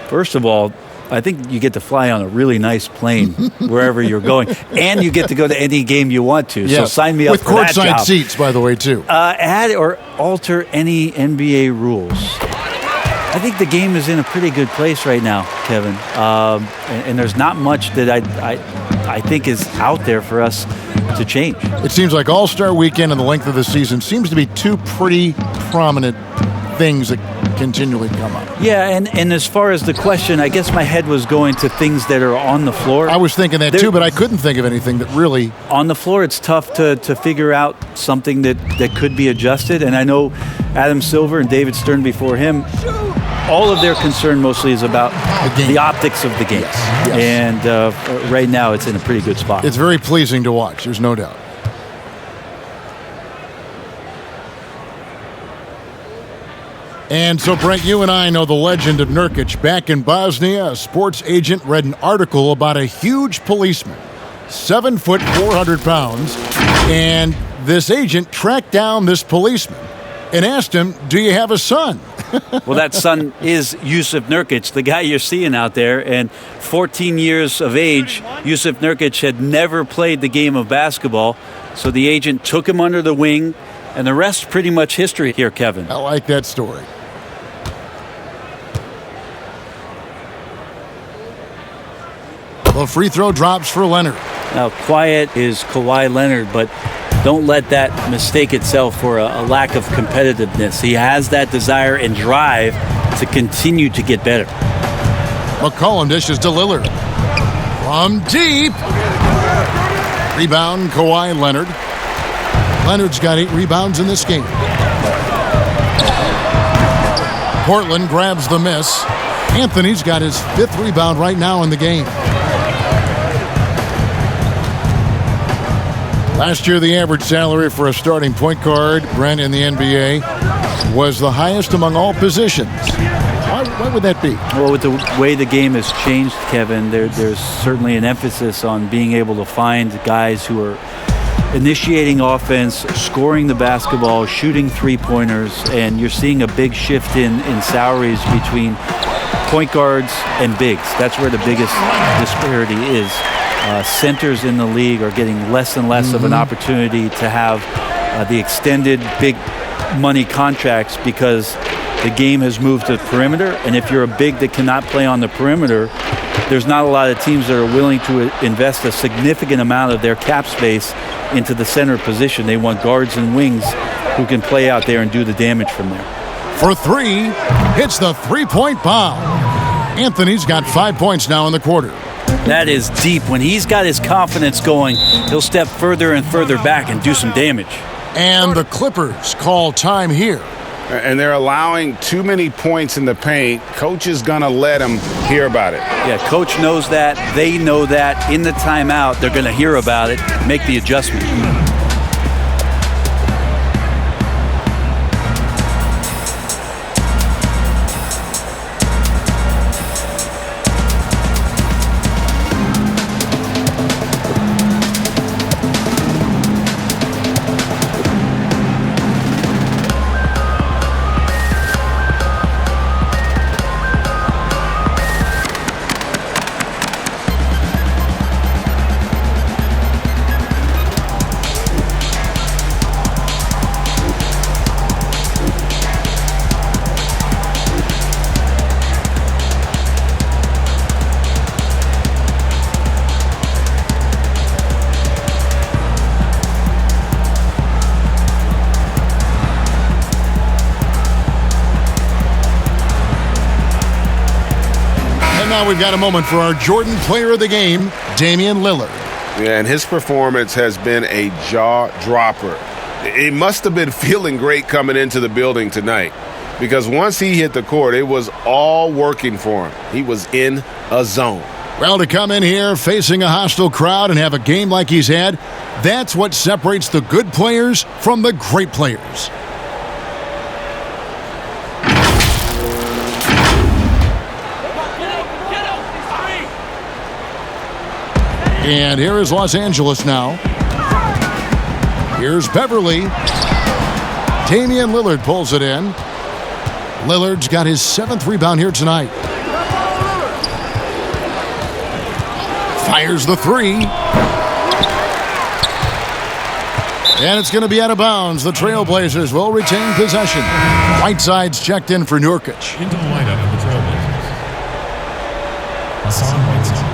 First of all, I think you get to fly on a really nice plane wherever you're going, and you get to go to any game you want to. Yes. So sign me up with for that job. With courtside seats, by the way, too. Add or alter any NBA rules. I think the game is in a pretty good place right now, Kevin. And there's not much that I think is out there for us to change. It seems like All-Star Weekend and the length of the season seems to be 2 pretty prominent things that continually come up. Yeah, and as far as the question, I guess my head was going to things that are on the floor. I was thinking that too, but I couldn't think of anything that really... On the floor, it's tough to figure out something that could be adjusted. And I know Adam Silver and David Stern before him, all of their concern mostly is about the optics of the game. Yes. And right now, it's in a pretty good spot. It's very pleasing to watch, there's no doubt. And so, Brent, you and I know the legend of Nurkic. Back in Bosnia, a sports agent read an article about a huge policeman, 7 foot, 400 pounds, and this agent tracked down this policeman and asked him, "Do you have a son?" Well, that son is Jusuf Nurkic, the guy you're seeing out there. And 14 years of age, Jusuf Nurkic had never played the game of basketball. So the agent took him under the wing, and the rest pretty much history here, Kevin. I like that story. The free throw drops for Leonard. Now, quiet is Kawhi Leonard, but don't let that mistake itself for a lack of competitiveness. He has that desire and drive to continue to get better. McCollum dishes to Lillard. From deep. Rebound, Kawhi Leonard. Leonard's got 8 rebounds in this game. Portland grabs the miss. Anthony's got his 5th rebound right now in the game. Last year, the average salary for a starting point guard, Brent, in the NBA, was the highest among all positions. Why would that be? Well, with the way the game has changed, Kevin, there's certainly an emphasis on being able to find guys who are initiating offense, scoring the basketball, shooting three-pointers, and you're seeing a big shift in salaries between point guards and bigs. That's where the biggest disparity is. Centers in the league are getting less and less of an opportunity to have the extended big money contracts because the game has moved to the perimeter, and if you're a big that cannot play on the perimeter, there's not a lot of teams that are willing to invest a significant amount of their cap space into the center position. They want guards and wings who can play out there and do the damage from there. For three, hits the three-point bomb. Anthony's got 5 points now in the quarter. That is deep. When he's got his confidence going, he'll step further and further back and do some damage. And the Clippers call time here. And they're allowing too many points in the paint. Coach is going to let them hear about it. Yeah, coach knows that. They know that. In the timeout, they're going to hear about it, make the adjustment. Now we've got a moment for our Jordan Player of the Game, Damian Lillard. Yeah, and his performance has been a jaw-dropper. He must have been feeling great coming into the building tonight because once he hit the court, it was all working for him. He was in a zone. Well, to come in here facing a hostile crowd and have a game like he's had, that's what separates the good players from the great players. And here is Los Angeles now. Here's Beverly. Damian Lillard pulls it in. Lillard's got his 7th rebound here tonight. Fires the three. And it's going to be out of bounds. The Trailblazers will retain possession. Whiteside's checked in for Nurkic. Into the lineup of the Trailblazers. Hassan Whiteside.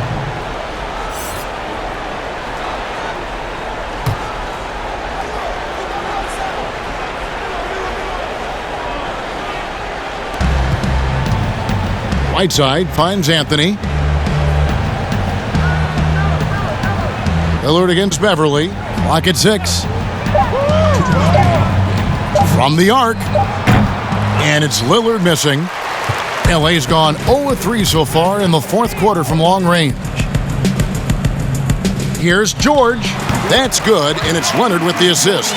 Whiteside finds Anthony. Lillard against Beverly. Clock at 6. From the arc. And it's Lillard missing. LA's gone 0-3 so far in the 4th quarter from long range. Here's George. That's good, and it's Leonard with the assist.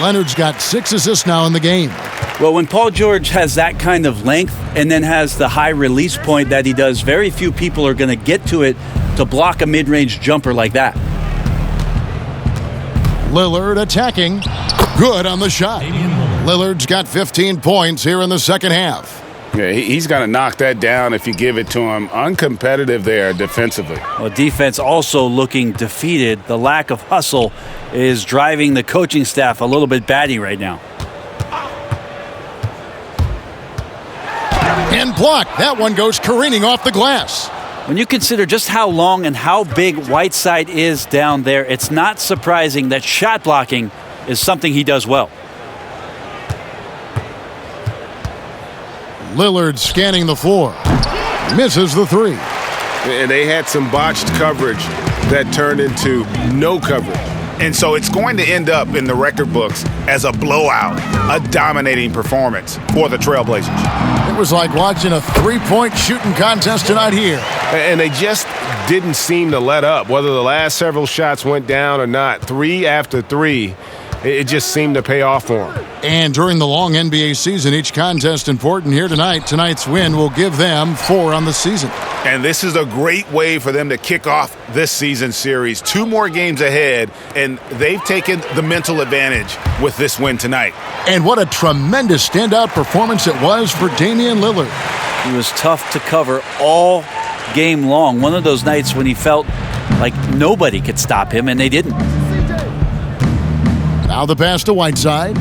Leonard's got 6 assists now in the game. Well, when Paul George has that kind of length and then has the high release point that he does, very few people are going to get to it to block a mid-range jumper like that. Lillard attacking. Good on the shot. Lillard's got 15 points here in the second half. Yeah, he's going to knock that down if you give it to him. Uncompetitive there defensively. Well, defense also looking defeated. The lack of hustle is driving the coaching staff a little bit batty right now. And blocked. That one goes careening off the glass. When you consider just how long and how big Whiteside is down there, it's not surprising that shot blocking is something he does well. Lillard scanning the floor. Misses the three. And they had some botched coverage that turned into no coverage. And so it's going to end up in the record books as a blowout, a dominating performance for the Trailblazers. It was like watching a three-point shooting contest tonight here. And they just didn't seem to let up. Whether the last several shots went down or not, 3 after 3, it just seemed to pay off for them. And during the long NBA season, each contest important here tonight. Tonight's win will give them 4 on the season. And this is a great way for them to kick off this season series. 2 more games ahead, and they've taken the mental advantage with this win tonight. And what a tremendous standout performance it was for Damian Lillard. He was tough to cover all game long. One of those nights when he felt like nobody could stop him, and they didn't. Now the pass to Whiteside.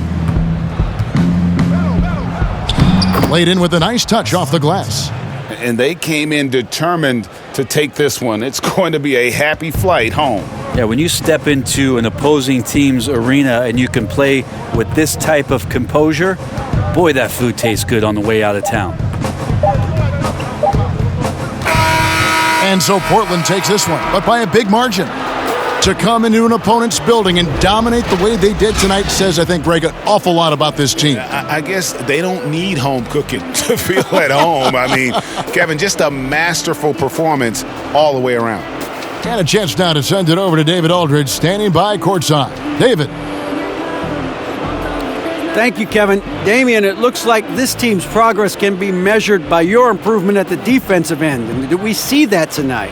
Laid in with a nice touch off the glass. And they came in determined to take this one. It's going to be a happy flight home. Yeah, when you step into an opposing team's arena and you can play with this type of composure, boy, that food tastes good on the way out of town. And so Portland takes this one, but by a big margin. To come into an opponent's building and dominate the way they did tonight says, I think, Greg, an awful lot about this team. I guess they don't need home cooking to feel at home. I mean, Kevin, just a masterful performance all the way around. And a chance now to send it over to David Aldridge, standing by courtside. David. Thank you, Kevin. Damian, it looks like this team's progress can be measured by your improvement at the defensive end. And did we see that tonight?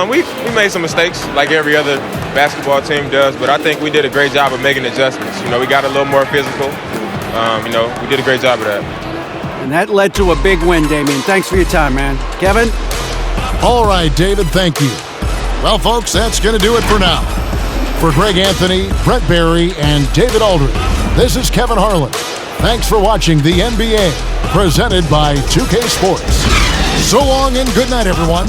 We made some mistakes like every other basketball team does, but I think we did a great job of making adjustments. We got a little more physical. We did a great job of that. And that led to a big win, Damian. Thanks for your time, man. Kevin? All right, David, thank you. Well, folks, that's going to do it for now. For Greg Anthony, Brett Barry, and David Aldridge, this is Kevin Harlan. Thanks for watching the NBA, presented by 2K Sports. So long and good night, everyone.